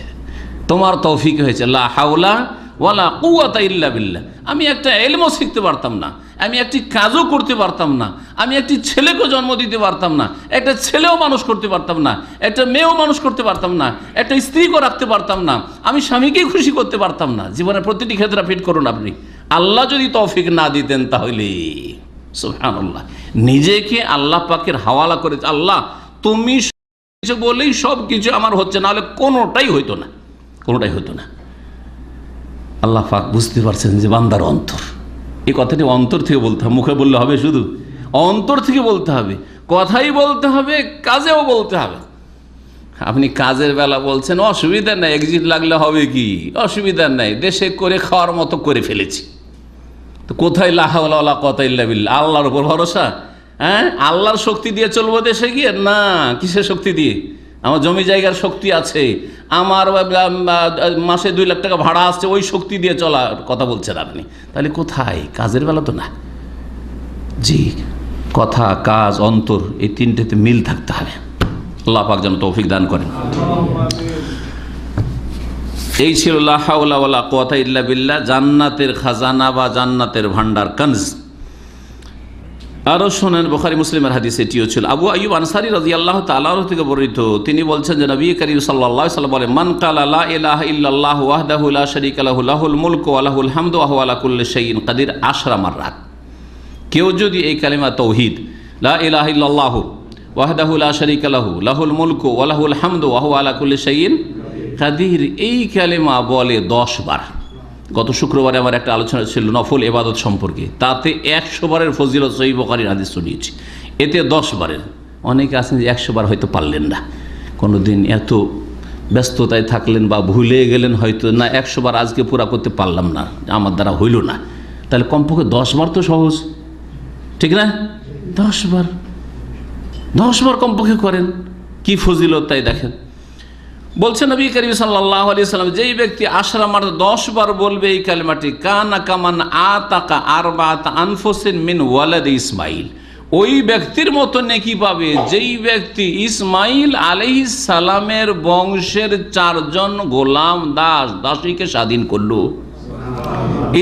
তোমার তৌফিক হয়েছে। লা হাওলা ওয়ালা কুওয়াতা ইল্লা বিল্লাহ। আমি একটা ইলমও শিখতে পারতাম না, আমি একটি কাজও করতে পারতাম না, আমি একটি ছেলেকেও জন্ম দিতে পারতাম না, একটা ছেলেও মানুষ করতে পারতাম না, একটা মেয়েও মানুষ করতে পারতাম না, একটা স্ত্রীকেও রাখতে পারতাম না, আমি স্বামীকেই খুশি করতে পারতাম না। জীবনের প্রতিটি ক্ষেত্রে ফিট করুন আপনি। আল্লাহ যদি তৌফিক না দিতেন তাহলে, সুবহানাল্লাহ, নিজেকে আল্লাহ পাকের হাওয়ালা করে, আল্লাহ তুমি কিছু বলেই সব কিছু আমার হচ্ছে, না হলে কোনোটাই হইতো না, কোনোটাই হতো না। আল্লাহ পাক বুঝতে পারছেন যে বান্দার অন্তর, এই কথাটি অন্তর থেকে বলতে হবে, মুখে বললে হবে? শুধু অন্তর থেকে বলতে হবে, কথাই বলতে হবে, কাজেও বলতে হবে। আপনি কাজের বেলা বলছেন অসুবিধা নাই, এক্সিট লাগলে হবে কি, অসুবিধা নাই, দেশে করে খাওয়ার মতো করে ফেলেছি। তো কোথায় লা হাওলা ওয়ালা কুওয়াতা ইল্লা বিল্লাহ? আল্লাহর উপর ভরসা। আল্লাহর শক্তি দিয়ে চলবো দেশে গিয়ে? না, কিসের শক্তি দিয়ে? আমার জমি জায়গার শক্তি আছে, আমার মাসে 2 লাখ টাকা ভাড়া আসছে, ওই শক্তি দিয়ে চলার কথা বলছেন আপনি। তাহলে কোথায়? কাজের বেলা তো না। জি, কথা, কাজ, অন্তর, এই তিনটেতে মিল থাকতে হবে। আল্লাহ পাক যেন তৌফিক দান করেন। এই ছিল লা হাওলা ওয়ালা কুওয়াতা ইল্লা বিল্লাহ, জান্নাতের খাজানা বা জান্নাতের ভান্ডার, কানজ। আরও শোনেন, বুখারী মুসলিমের হাদিস এটিও ছিল। আবু আইয়ুব আনসারী রাদিয়াল্লাহু তাআলা আনহু থেকে বর্ণিত, তিনি বলছেন যে নবী করিম সাল্লাল্লাহু আলাইহি ওয়াসাল্লাম বলেন, মান ক্বালা লা ইলাহা ইল্লাল্লাহু ওয়াহদাহু লা শারীকা লাহু লাহুল মুলকু ওয়া লাহুল হামদু ওয়া হুয়া আলা কুল্লি শাইইন কাদির 10 মাররাত। কেউ যদি এই কালিমা তৌহিদ, লা ইলাহা ইল্লাল্লাহু ওয়াহদাহু লা শারীকা লাহু লাহুল মুলকু ওয়া লাহুল হামদু ওয়া হুয়া আলা কুল্লি শাইইন কাদির, এই কালিমা বলে 10 বার। গত শুক্রবারে আমার একটা আলোচনা ছিল নফল ইবাদত সম্পর্কে, তাতে 100 বারের ফজিলত সহিহ বুখারীর হাদিস শুনিয়েছি, এতে 10 বারের। অনেকে আছেন যে 100 বার হয়তো পারলেন না, কোনো দিন এত ব্যস্ততায় থাকলেন বা ভুলে গেলেন হয়তো, না 100 বার আজকে পুরা করতে পারলাম না, আমার দ্বারা হইল না। তাহলে কমপক্ষে 10 বার তো সহজ, ঠিক না? 10 বার কমপক্ষে করেন, কি ফজিলত তাই দেখেন। বলছেন নবী করিম সাল্লাল্লাহু আলাইহি ওয়াসাল্লাম, যেই ব্যক্তি 10 বার 10 বার বলবে এই কালিমাটি, কানা কামান আতাকা আরবাত আনফুসিন মিন ওয়ালাদ ইসমাইল, ওই ব্যক্তির মতো নেকি পাবে যেই ব্যক্তি ইসমাইল আলাইহিস সালামের বংশের 4 জন গোলাম দাসীকে স্বাধীন করলো।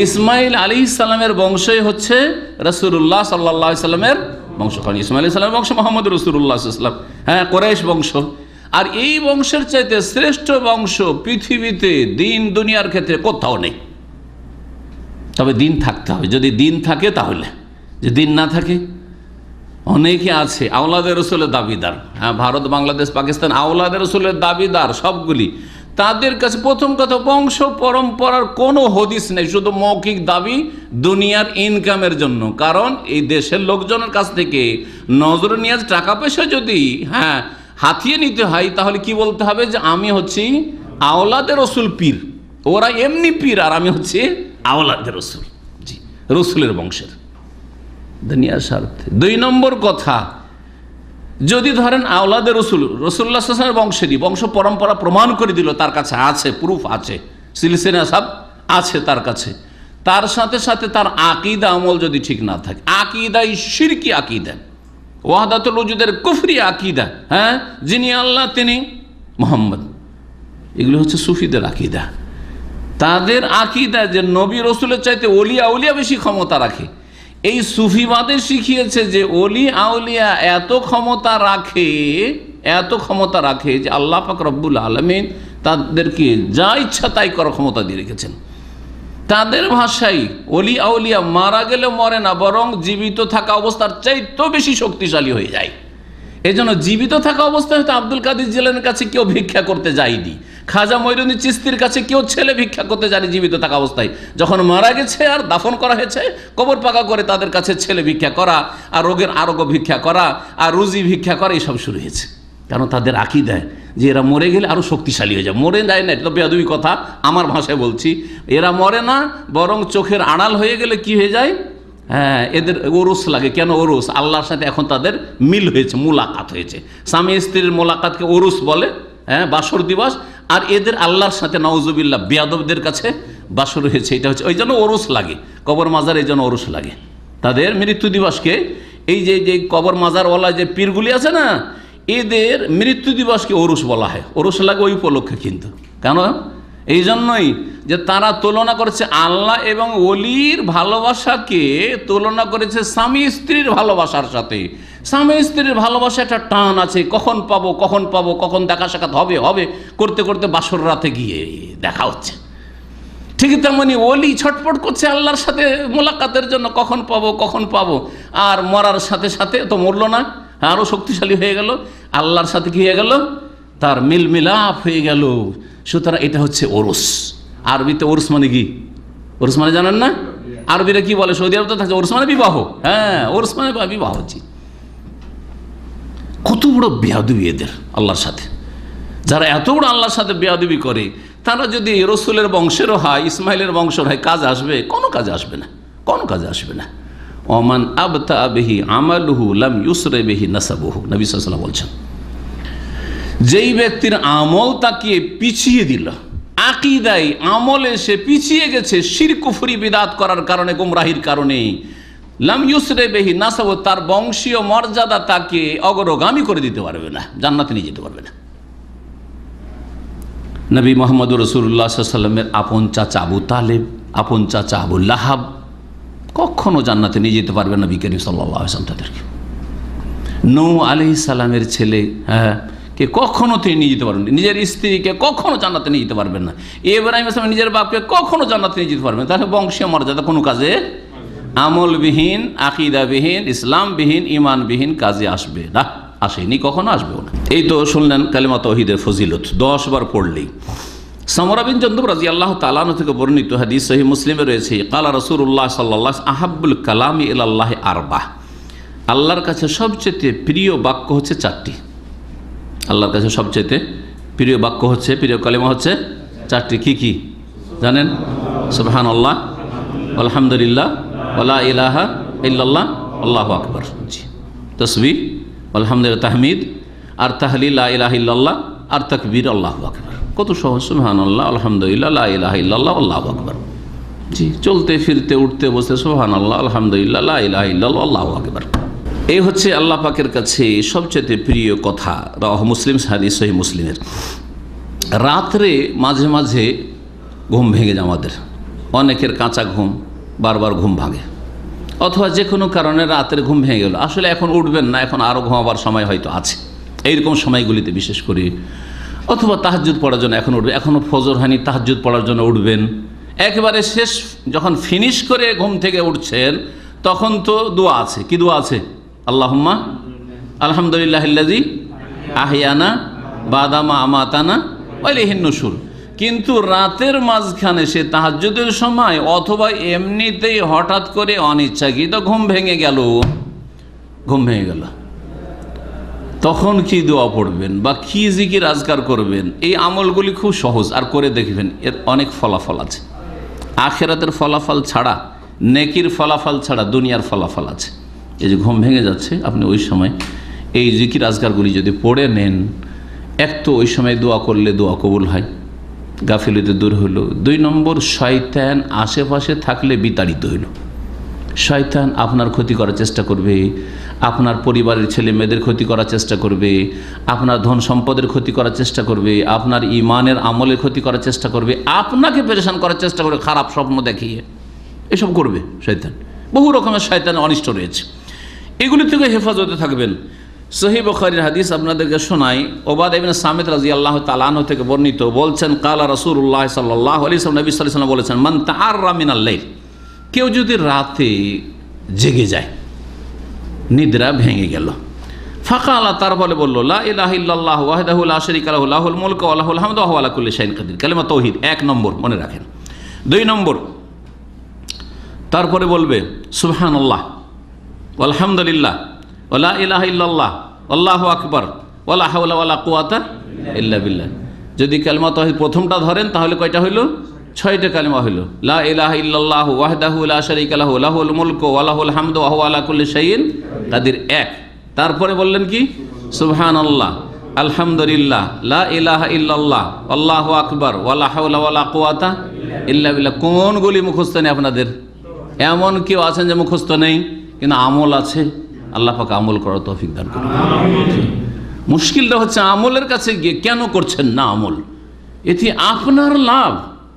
ইসমাইল আলাইহিস সালামের বংশই হচ্ছে রাসূলুল্লাহ সাল্লাল্লাহু আলাইহি সাল্লামের বংশ, কারণ ইসমাইল আলাইহিস সালামের বংশ মুহাম্মদ রাসূলুল্লাহ সাল্লাল্লাহু আলাইহি সাল্লাম, কুরাইশ বংশ। আর এই বংশের চাইতে শ্রেষ্ঠ বংশ পৃথিবীতে দিন দুনিয়ার ক্ষেত্রে কোথাও নেই। তবে দিন থাকতে হবে, যদি দিন থাকে তাহলে, যে দিন না থাকে, অনেকে আছে আওলাদে রসুলের দাবিদার, ভারত, বাংলাদেশ, পাকিস্তান আওলাদে রসুলের দাবিদার সবগুলি, তাদের কাছে প্রথম কথা বংশ পরম্পরার কোনো হদিস নেই, শুধু মৌখিক দাবি দুনিয়ার ইনকামের জন্য। কারণ এই দেশের লোকজনের কাছ থেকে নজর নিয়াজ, টাকা পয়সা যদি হাতিয়ে নিতে হয়, তাহলে কি বলতে হবে যে আমি হচ্ছি আওলাদে রসুল পীর, ওরা এমনি পীর আর আমি হচ্ছে আওলাদে রসুল, জি, রসুলের বংশের, দুনিয়ার স্বার্থে। 2 নম্বর কথা, যদি ধরেন আওলাদে রসুল, রসুল্লাহ সাল্লাল্লাহু আলাইহি ওয়াসাল্লামের বংশেরই, বংশ পরম্পরা প্রমাণ করে দিল, তার কাছে আছে, প্রুফ আছে, সিলসিলা সব আছে তার কাছে, তার সাথে সাথে তার আকীদা আমল যদি ঠিক না থাকে, আকীদাই শিরকি আকীদা, ওয়াহদাতুল ওজুদের কুফরি আকীদা, যিনি আল্লাহ তিনি মুহাম্মদ, এগুলো হচ্ছে সুফিদের আকীদা। তাদের আকীদা যে নবী রসুলের চাইতে ওলিয়া বেশি ক্ষমতা রাখে, এই সুফিবাদে শিখিয়েছে যে অলি আউলিয়া এত ক্ষমতা রাখে যে আল্লাহ পাক রব্বুল আলামিন তাদেরকে যা ইচ্ছা তাই করার ক্ষমতা দিয়ে রেখেছেন। তাদের ভাষায় অলি আউলিয়া মারা গেলে মরে না, বরং জীবিত থাকা অবস্থার চাইতেও বেশি শক্তিশালী হয়ে যায়। এই জন্য জীবিত থাকা অবস্থায় হয়তো আব্দুল কাদের জিলানীর কাছে কেউ ভিক্ষা করতে যায়নি, খাজা মঈনুদ্দিন চিশতির কাছে কেউ ছেলে ভিক্ষা করতে যায়নি জীবিত থাকা অবস্থায়। যখন মারা গেছে আর দাফন করা হয়েছে, কবর পাকা করে তাদের কাছে ছেলে ভিক্ষা করা আর রোগের আরোগ্য ভিক্ষা করা আর রুজি ভিক্ষা করা এইসব শুরু হয়েছে। কারণ তাদের আকীদা যে এরা মরে গেলে আরও শক্তিশালী হয়ে যায়। মরে যায় না, এটা তো বেয়াদবি কথা, আমার ভাষায় বলছি। এরা মরে না, বরং চোখের আড়াল হয়ে গেলে কি হয়ে যায়, হ্যাঁ, এদের ওরস লাগে। কেন ওরস? আল্লাহর সাথে এখন তাদের মিল হয়েছে, মুলাকাত হয়েছে। স্বামী স্ত্রীর মোলাকাতকে ওরস বলে, হ্যাঁ, বাসর দিবস। আর এদের আল্লাহর সাথে নাউজুবিল্লাহ বেয়াদবদের কাছে বাসর হয়েছে, এটা হচ্ছে ওই জন্য ওরস লাগে। কবর মাজার এই জন্য ওরস লাগে তাদের মৃত্যু দিবসকে। এই যে কবর মাজারওয়ালা যে পীরগুলি আছে না, এদের মৃত্যু দিবসকে ওরস বলা হয়। ওরস লাগে ওই উপলক্ষে। কিন্তু কেন? এই জন্যই যে তারা তুলনা করেছে আল্লাহ এবং ওলির ভালোবাসাকে তুলনা করেছে স্বামী স্ত্রীর ভালোবাসার সাথে। স্বামী স্ত্রীর ভালোবাসা একটা টান আছে, কখন পাবো কখন দেখা সাক্ষাৎ হবে করতে করতে বাসর রাতে গিয়ে দেখা হচ্ছে। ঠিক তেমনি ওলি ছটফট করছে আল্লাহর সাথে মোলাকাতের জন্য, কখন পাবো। আর মরার সাথে সাথে তো মরলো না, আরও শক্তিশালী হয়ে গেল, আল্লাহর সাথে কি হয়ে গেল, তার মিলমিলাপ হয়ে গেল। সুতরাং এটা হচ্ছে ওরস। আরবিতে ওরস মানে কি? ওরস মানে জানেন না? আরবিরা কি বলে? সৌদি আরব তো থাকছে ওরস মানে বিবাহ। হ্যাঁ, ওরস মানে বিবাহ হচ্ছে। কত বড় বেয়াদবি এদের আল্লাহর সাথে। যারা এত বড় আল্লাহর সাথে বেয়াদবি করে, তারা যদি রসুলের বংশেরও হয়, ইসমাইলের বংশের হয়, কাজ আসবে? কোনো কাজে আসবে না। ওমান আবতা বিহি আমালুহু লাম ইউসরে বিহি নাসাবুহু, নবী সাল্লাল্লাহু আলাইহি ওয়াসাল্লাম বলছেন, যেই ব্যক্তির আমল তাকে পিছিয়ে দিল, আকীদায় আমলে সে পিছিয়ে গেছে শিরক কুফরি বিদআত করার কারণে, গুমরাহির কারণে, লাম ইউসরে বিহি নাসাবু, তার বংশীয় মর্যাদা তাকে অগ্রগামী করে দিতে পারবে না, জান্নাতে নিয়ে যেতে পারবে না। নবী মুহাম্মদুর রাসূলুল্লাহ সাল্লাল্লাহু আলাইহি ওয়াসাল্লামের আপন চাচা আবু তালেব, আপন চাচা আবু লাহাব কখনো জান্নাতে নিয়ে যেতে পারবে না নবী করিম সাল্লাল্লাহু আলাইহি ওয়াসাল্লাম তাদেরকে। নূহ আলাইহিস সালামের ছেলে কে কখনো তিনি নিয়ে যেতে পারবেন না, নিজের স্ত্রীকে কখনো জান্নাতে নিয়ে যেতে পারবেন না, ইব্রাহিম আলাইহিস সালাম নিজের বাপকে কখনো জান্নাতে নিয়ে যেতে পারবেন না। তাহলে বংশীয় মর্যাদা কোনো কাজে, আমলবিহীন, আকীদাবিহীন, ইসলামবিহীন, ঈমানবিহীন কাজে আসবে না, আসেনি, কখনো আসবেও না। এই তো শুনলেন কালিমা তাওহীদের ফজিলত 10 বার পড়লেই। সামরা বিন জন্দুব রাদিয়াল্লাহু তাআলা আনহু থেকে বর্ণিত হাদিস সহিহ মুসলিমে রয়েছে, ক্বালা রাসূলুল্লাহ সাল্লাল্লাহু আলাইহি ওয়াসাল্লাম আহাব্বুল কালামি ইলাল্লাহি আরবা, আল্লাহর কাছে সবচেয়ে প্রিয় বাক্য হচ্ছে 4টি। আল্লাহর কাছে সবচেয়ে প্রিয় বাক্য হচ্ছে, প্রিয় কালিমা হচ্ছে 4টি। কি জানেন? সুবহানাল্লাহ, আলহামদুলিল্লাহ, ওয়ালা ইলাহা ইল্লাল্লাহ, আল্লাহু আকবার। জি, তাসবিহ, আলহামদুলিল্লাহ, তাহমিদ, আর তাহলিল, লা ইলাহা ইল্লাল্লাহ, আর তাকবীর, আল্লাহু আকবার। কত সহজ! সুবহানাল্লাহ, আলহামদুলিল্লাহ, লা ইলাহা ইল্লাল্লাহ, আল্লাহু আকবার। জি, চলতে ফিরতে উঠতে বসতে সুবহানাল্লাহ, আলহামদুলিল্লাহ, লা ইলাহা ইল্লাল্লাহ, আল্লাহু আকবার। এই হচ্ছে আল্লাহ পাকের কাছে সবচেয়ে প্রিয় কথা। রাওয়াহ মুসলিম, হাদিস সহিহ মুসলিমের। রাত্রে মাঝে মাঝে ঘুম ভেঙে যায় আমাদের, অনেকের কাঁচা ঘুম, বারবার ঘুম ভাঙে, অথবা যে কোনো কারণে রাতের ঘুম ভেঙে গেল, আসলে এখন উঠবেন না, এখন আরও ঘুমাবার সময় হয়তো আছে, এইরকম সময়গুলিতে বিশেষ করে, অথবা তাহাজ্জুদ পড়ার জন্য এখন উঠবেন, এখনও ফজর হয়নি, তাহাজ্জুদ পড়ার জন্য উঠবেন। একেবারে শেষ যখন ফিনিশ করে ঘুম থেকে উঠছেন, তখন তো দোয়া আছে। কি দোয়া আছে? আল্লাহুম্মা আলহামদুলিল্লাহিল্লাযী আহইয়ানা বাদামা আমাতানা ওয়া ইলাইহিন নুশুর। কিন্তু রাতের মাঝখানে সে তাহাজ্জুদের সময় অথবা এমনিতেই হঠাৎ করে অনিচ্ছাকৃত ঘুম ভেঙে গেল, তখন কি দোয়া পড়বেন বা কি জিকির আজকার করবেন? এই আমলগুলি খুব সহজ, আর করে দেখবেন, এর অনেক ফলাফল আছে। আখিরাতের ফলাফল ছাড়া, নেকির ফলাফল ছাড়া দুনিয়ার ফলাফল আছে। এই যে ঘুম ভেঙে যাচ্ছে, আপনি ওই সময় এই জিকির আজকারগুলি যদি পড়ে নেন, এক তো ওই সময় দোয়া করলে দোয়া কবুল হয়, গাফিলতি দূর হইল। 2 নম্বর, শয়তান আশেপাশে থাকলে বিতাড়িত হইল। শয়তান আপনার ক্ষতি করার চেষ্টা করবে, আপনার পরিবারের ছেলে মেয়েদের ক্ষতি করার চেষ্টা করবে, আপনার ধন সম্পদের ক্ষতি করার চেষ্টা করবে, আপনার ইমানের আমলের ক্ষতি করার চেষ্টা করবে, আপনাকে পেরেশান করার চেষ্টা করবে, খারাপ স্বপ্ন দেখিয়ে এসব করবে শয়তান। বহু রকমের শয়তানের অনিষ্ট রয়েছে, এগুলি থেকে হেফাজতে থাকবেন। সহিহ বুখারীর হাদিস আপনাদেরকে শোনাই, ওবাদা ইবনে সামিত রাদিয়াল্লাহু তাআলা আনহু থেকে বর্ণিত, বলছেন কালা রাসূলুল্লাহ সাল্লাল্লাহু আলাইহি ওয়াসাল্লাম, নবী সাল্লাল্লাহু আলাইহি ওয়াসাল্লাম বলেছেন, মান তাআররা মিনাল লাইল, কেউ যদি রাতে জেগে যায়, নিদ্রা ভেঙে গেল, ফাকালা, তারপরে বলল লা ইলাহা ইল্লাল্লাহু ওয়াহদাহু লা শারীকা লাহু লাহুল মুলকু ওয়া লাহুল হামদু ওয়া হুয়া আলা কুল্লি শাইইন কাদির, কালিমা তাওহীদ 1 নম্বর মনে রাখেন। 2 নম্বর, তারপরে বলবে সুবহানাল্লাহ আলহামদুলিল্লাহ ওয়া লা ইলাহা ইল্লাল্লাহ আল্লাহু আকবার ওয়া লা হাওলা ওয়া লা কুওয়াতা ইল্লা বিল্লাহ। যদি কালিমা তাওহীদ প্রথমটা ধরেন তাহলে কয়টা হইল? 6টা কালিমা হইল। লা ইলাহা ইল্লাল্লাহু ওয়াহদাহু লা শারীকা লাহু লাহুল মুলকু ওয়া লাহুল হামদু ওয়া হুয়া আলা কুল্লি শাইইন কাদির 1। তারপরে বললেন কি? সুবহানাল্লাহ আলহামদুলিল্লাহ লা ইলাহা ইল্লাল্লাহ আল্লাহু আকবার ওয়া লা হাওলা ওয়া লা কুওয়াতা ইল্লা বিল্লাহ। কোনগুলি মুখস্থ নেই আপনাদের? এমন কেউ আছেন যে মুখস্থ নেই কিন্তু আমল আছে? আল্লাহ পাক আমল করার তৌফিক দান করুন। মুশকিলটা হচ্ছে আমলের কাছে গিয়ে কেন করছেন না আমল? এতে আপনার লাভ,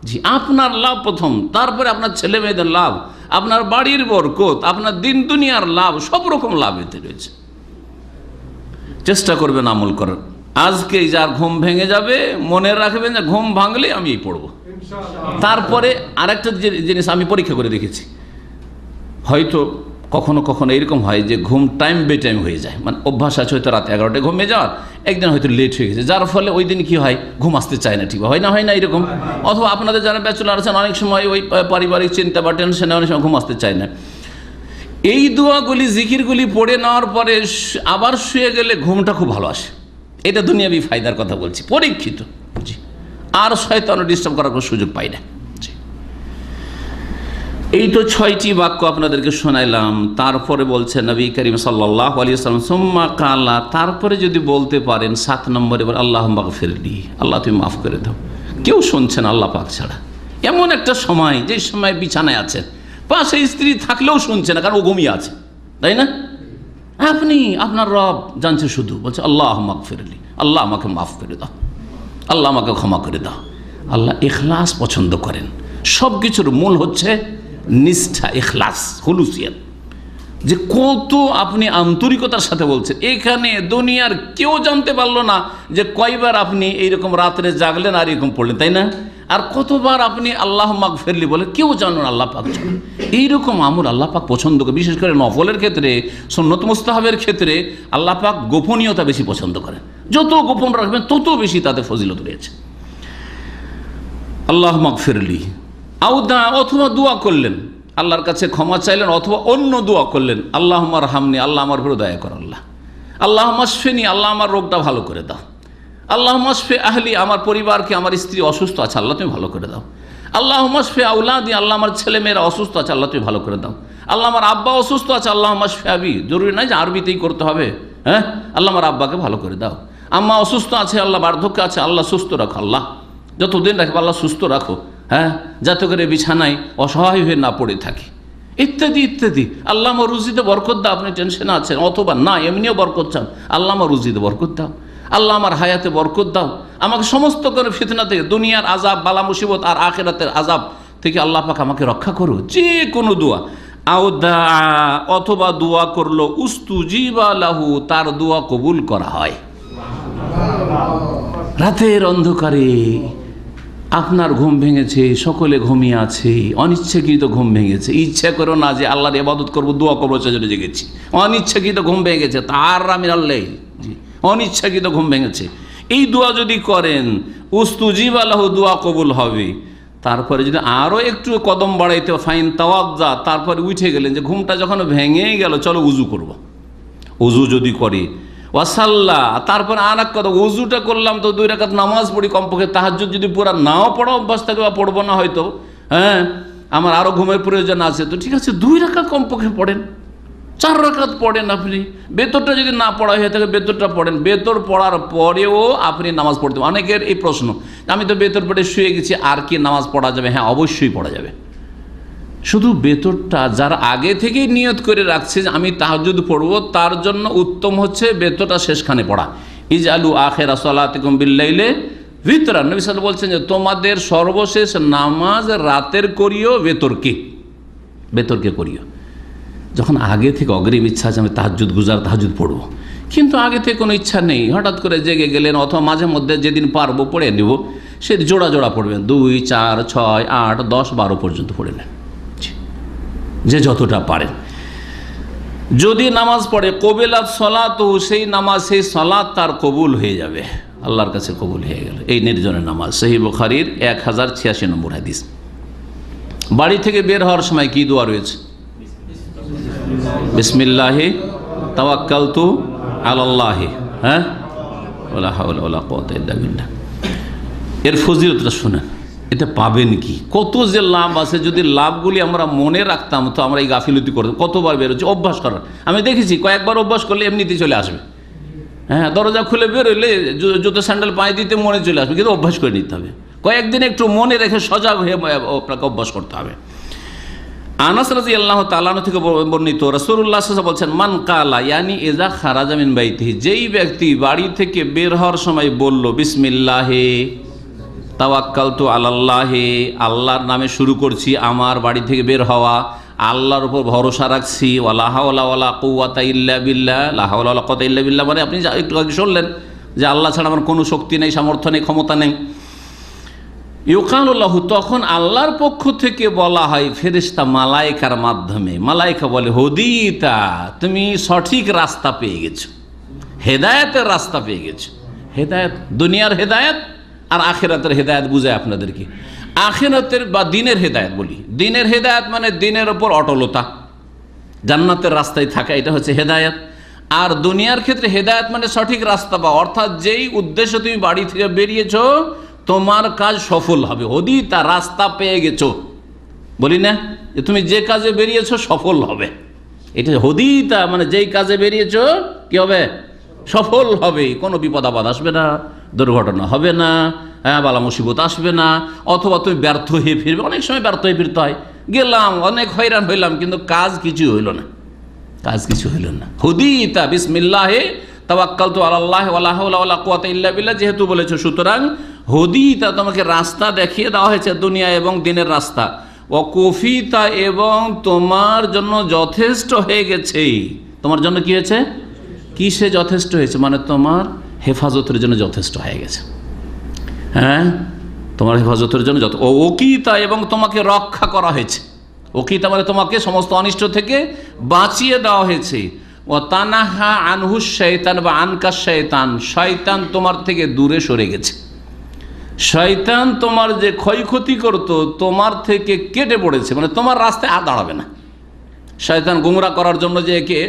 জি আপনার লাভ প্রথম, তারপরে আপনার ছেলে মেয়েদের লাভ, আপনার বাড়ির বরকত, আপনার দিন দুনিয়ার লাভ, সব রকম লাভ এতে রয়েছে। চেষ্টা করবেন আমল করার। আজকে যার ঘুম ভেঙে যাবে মনে রাখবেন যে ঘুম ভাঙলে আমি এই পড়বো। তারপরে আরেকটা জিনিস আমি পরীক্ষা করে দেখেছি, হয়তো কখনো কখনো এরকম হয় যে ঘুম টাইম বে টাইম হয়ে যায়, মানে অভ্যাস আছে হয়তো রাত 11টায় ঘুমিয়ে যাওয়ার, একদিন হয়তো লেট হয়ে গেছে, যার ফলে ওই দিন কি হয় ঘুম আসতে চায় না, ঠিক হয় না এরকম। অথবা আপনাদের যারা ব্যাচেলর আছেন অনেক সময় ওই পারিবারিক চিন্তা বা টেনশনে অনেক সময় ঘুম আসতে চায় না। এই দোয়াগুলি জিকিরগুলি পড়ে নেওয়ার পরে আবার শুয়ে গেলে ঘুমটা খুব ভালো আসে। এটা দুনিয়াবি ফায়দার কথা বলছি, পরীক্ষিত। জি, আর শয়তান ডিস্টার্ব করার কোনো সুযোগ পাই না। জি, এই তো 6টি বাক্য আপনাদেরকে শোনাইলাম। তারপরে বলছে নবী করিম সাল্লাল্লাহু আলাইহি ওয়াসাল্লাম সুম্মা কালা, তারপরে যদি বলতে পারেন 7 নম্বরে আল্লাহুম্মা গফিরলি, আল্লাহ তুমি মাফ করে দাও। কেউ শুনছেন আল্লাহ পাক ছাড়া। এমন একটা সময়, যে সময় বিছানায় আছেন, পাশে স্ত্রী থাকলেও শুনছে না, কারণ ও ঘুমিয়ে আছে, তাই না? আপনি আপনার রব জানছে, শুধু বলছে আল্লাহুম্মা গফিরলি, আল্লাহ আমাকে মাফ করে দাও, আল্লাহ আমাকে ক্ষমা করে দাও। আল্লাহ ইখলাস পছন্দ করেন। সব কিছুর মূল হচ্ছে নিষ্ঠা, ইখলাস, হুলুসিয়াত, যে কত আপনি আন্তরিকতার সাথে বলছেন। এখানে দুনিয়ার কেউ জানতে পারলো না যে কয়বার আপনি এইরকম রাত্রে জাগলেন আর এরকম পড়লেন, তাই না? আর কতবার আপনি আল্লাহুম্মা গফিরলি বলে, কেউ জানেন আল্লাহ পাক জানেন। এইরকম আমল আল্লাহ পাক পছন্দ করে। বিশেষ করে নফলের ক্ষেত্রে, সুন্নত মুস্তাহাবের ক্ষেত্রে আল্লাহ পাক গোপনীয়তা বেশি পছন্দ করেন। যত গোপন রাখবেন তত বেশি তাতে ফজিলত রয়েছে। আল্লাহুম্মা গফিরলি, আউদা, অথবা দোয়া করলেন, আল্লাহর কাছে ক্ষমা চাইলেন, অথবা অন্য দোয়া করলেন, আল্লাহুম্মা রহামনি, আল্লাহ আমার উপর দয়া কর, আল্লাহ আল্লাহুম্মা শফিনি, আল্লাহ আমার রোগটা ভালো করে দাও, আল্লাহুম্মা শফি আহলি, আমার পরিবারকে, আমার স্ত্রী অসুস্থ আছে, আল্লাহ তুমি ভালো করে দাও, আল্লাহুম্মা শফি আউলাদি, আল্লাহ আমার ছেলে মেয়েরা অসুস্থ আছে, আল্লাহ তুমি ভালো করে দাও, আল্লাহ আমার আব্বা অসুস্থ আছে, আল্লাহুম্মা শফি আবি, জরুরি নয় যে আরবিতেই করতে হবে, হ্যাঁ, আল্লাহ আমার আব্বাকে ভালো করে দাও, আম্মা অসুস্থ আছে, আল্লাহ বার্ধক্য আছে, আল্লাহ সুস্থ রাখো, আল্লাহ যতদিন রাখবে আল্লাহ সুস্থ রাখো, হ্যাঁ, যাতে করে বিছানায় অসহায় হয়ে না পড়ে থাকি, ইত্যাদি ইত্যাদি। আল্লাহ আমার রুজিতে বরকত দাও, আপনি টেনশনে আছেন, অথবা না এমনিও বরকত চান, আল্লাহ আমার রুজিতে বরকত দাও, আল্লাহ আমার হায়াতে বরকত দাও, আমাকে সমস্ত করে ফিতনা থেকে, দুনিয়ার আজাব, বালা মুসিবত আর আখিরাতের আজাব থেকে আল্লাহ পাক আমাকে রক্ষা করো। যে কোনো দোয়া, আউদা, অথবা দোয়া করলো, উস্তুজিবা লাহু, তার দোয়া কবুল করা হয়। রাতের অন্ধকারে আপনার ঘুম ভেঙেছে, সকলে ঘুমিয়ে আছে, অনিচ্ছাকৃত ঘুম ভেঙেছে, ইচ্ছা করো না যে আল্লাহর ইবাদত করবো, দোয়া করবো, সেজন্য জেগেছি, অনিচ্ছাকৃত ঘুম ভেঙেছে, তার আমির আল্লাহ, অনিচ্ছাকৃত ঘুম ভেঙেছে, এই দোয়া যদি করেন উস্তুজিবা লাহু, দোয়া কবুল হবে। তারপরে যদি আরও একটু কদম বাড়াইতে, ফাইন তাওয়াজ্জা, তারপরে উঠে গেলেন যে ঘুমটা যখন ভেঙে গেল, চলো উজু করব, উজু যদি করে, ওয়াসাল্লাহ, তারপর আর এক কথা, উজুটা করলাম তো 2 রাকাত নামাজ পড়ি কমপক্ষে, তাহাজ্জুদ যদি পুরা নাও পড়া অভ্যাস থাকে বা পড়বো না হয়তো, হ্যাঁ, আমার আরও ঘুমের প্রয়োজন আছে, তো ঠিক আছে 2 রাকাত কমপক্ষে পড়েন, 4 রাকাত পড়েন। আপনি বেতরটা যদি না পড়া হয়ে থাকে বেতরটা পড়েন, বেতর পড়ার পরেও আপনি নামাজ পড়তে। অনেকের এই প্রশ্ন, আমি তো বেতর পড়ে শুয়ে গেছি, আর কি নামাজ পড়া যাবে? হ্যাঁ, অবশ্যই পড়া যাবে। শুধু বেতরটা যারা আগে থেকেই নিয়ত করে রাখছে যে আমি তাহাজ্জুদ পড়ব, তার জন্য উত্তম হচ্ছে বেতরটা শেষখানে পড়া। ইজআলু আখিরা সালাতিকুম বিল্লাইলি ভিতরান, নবী সাল্লাল্লাহু আলাইহি ওয়াসাল্লাম বলছেন যে তোমাদের সর্বশেষ নামাজ রাতের করিও বেতরকে করিও। যখন আগে থেকে অগ্রিম ইচ্ছা আছে আমি তাহাজ্জুদ তাহাজ্জুদ পড়বো, কিন্তু আগে থেকে কোনো ইচ্ছা নেই, হঠাৎ করে জেগে গেলেন, অথবা মাঝে মধ্যে যেদিন পারবো পড়ে নেব, সে জোড়া জোড়া পড়বেন, 2, 4, 6, 8, 10, 12 পর্যন্ত পড়ে নেন, যে যতটা পারেন। যদি নামাজ পড়ে কবিলাত সলাত, সেই নামাজ সেই সলাত তার কবুল হয়ে যাবে, আল্লাহর কাছে কবুল হয়ে গেল। এই নির্জনের নামাজ সহিহ বুখারীর 1086 নম্বর হাদিস। বাড়ি থেকে বের হওয়ার সময় কি দোয়া রয়েছে? বিসমিল্লাহি তাওয়াক্কালতু আলাল্লাহি, হ্যাঁ, ওয়ালা হাওলা ওয়ালা কুওয়াতা ইল্লা বিল্লাহ। এর ফজিলতটা শুনেন, এটা পাবেন কি, কত যে লাভ আছে। যদি লাভগুলি আমরা মনে রাখতাম তো আমরা এই গাফিলতি করতাম। কতবার বেরোচ্ছি, অভ্যাস করার, আমি দেখেছি কয়েকবার অভ্যাস করলে এমনিতেই চলে আসবে। হ্যাঁ, দরজা খুলে বেরোলে জুতো স্যান্ডেল পায়ে দিতে মনে চলে আসবে, কিন্তু অভ্যাস করে নিতে হবে। কয়েকদিন একটু মনে রেখে সজাগ হয়ে আপনাকে অভ্যাস করতে হবে। আনাস রাদিয়াল্লাহু তাআলা আনহু থেকে বর্ণিত, রাসূলুল্লাহ সাল্লাল্লাহু আলাইহি ওয়াসাল্লাম বলছেন, মান কালা ইয়ানি ইযা খারাজা মিন বাইতিহি, যেই ব্যক্তি বাড়ি থেকে বের হওয়ার সময় বলল বিসমিল্লাহি তাওয়াক্কালতু আলাল্লাহি, আল্লাহর নামে শুরু করছি আমার বাড়ি থেকে বের হওয়া, আল্লাহর উপর ভরসা রাখছি, ওয়ালা হাওলা ওয়ালা কুওয়াতা ইল্লা বিল্লাহ, লা হাওলা ওয়ালা কুওয়াতা ইল্লা বিল্লাহ, মানে আপনি একটু আগে শুনলেন যে আল্লাহ ছাড়া আমার কোনো শক্তি নেই, সামর্থ্য নেই, ক্ষমতা নেই। ইউকালু লাহু, তখন আল্লাহর পক্ষ থেকে বলা হয় ফেরেশতা মালায়েকার মাধ্যমে, মালায়েকা বলে হুদিতা, তুমি সঠিক রাস্তা পেয়ে গেছো, হেদায়েতের রাস্তা পেয়ে গেছো। হেদায়েত, দুনিয়ার হেদায়েত আর আখিরাতের হেদায়েত বুঝায় আপনাদেরকে। আখিরাতের বা দিনের হেদায়েত বলি, দিনের হেদায়েত মানে দিনের ওপর অটলতা, জান্নাতের রাস্তায় থাকা, এটা হচ্ছে হেদায়েত। আর দুনিয়ার ক্ষেত্রে হেদায়েত মানে সঠিক রাস্তা বা, অর্থাৎ যেই উদ্দেশ্য তুমি বাড়ি থেকে বেরিয়েছো তোমার কাজ সফল হবে। হদিতা, রাস্তা পেয়ে গেছো, বলি না যে তুমি যে কাজে বেরিয়েছো সফল হবে, এটা হদিতা মানে যেই কাজে বেরিয়েছো কি হবে, সফল হবে, কোনো বিপদ আপদ আসবে না, দুর্ঘটনা হবে না, হ্যাঁ, বালা মুসিবত আসবে না, অথবা তুমি ব্যর্থ হয়ে ফিরবে। অনেক সময় ব্যর্থ হয়ে ফিরতে হয়, গেলাম অনেক হয়রান হইলাম কিন্তু কাজ কিছু হইল না, কাজ কিছু হইল না। হুদিতা বিসমিল্লাহি তাওয়াক্কালতু আলাল্লাহি ওয়ালা হাওলা ওয়ালা কুওয়াতা ইল্লা বিল্লাহ, যেহেতু বলেছো, সুতরাং হুদিতা তোমাকে রাস্তা দেখিয়ে দেওয়া হয়েছে, দুনিয়া এবং দিনের রাস্তা। ও কুফিতা, এবং তোমার জন্য যথেষ্ট হয়ে গেছে। তোমার জন্য কি হয়েছে, কিসে যথেষ্ট হয়েছে, মানে তোমার হেফাজতের জন্য যথেষ্ট হয়ে গেছে। হ্যাঁ, তোমার হেফাজতের জন্য যত। ও ওকিতা, এবং তোমাকে রক্ষা করা হয়েছে। ওকিতা মানে তোমাকে সমস্ত অনিষ্ট থেকে বাঁচিয়ে দেওয়া হয়েছে। ও তানাহা আনহু শয়তান বা আনকা শয়তান, শয়তান তোমার থেকে দূরে সরে গেছে। শয়তান তোমার যে ক্ষয়ক্ষতি করতো তোমার থেকে কেটে পড়েছে, মানে তোমার রাস্তায় আর দাঁড়াবে না। শয়তান গুমরা করার জন্য যে একে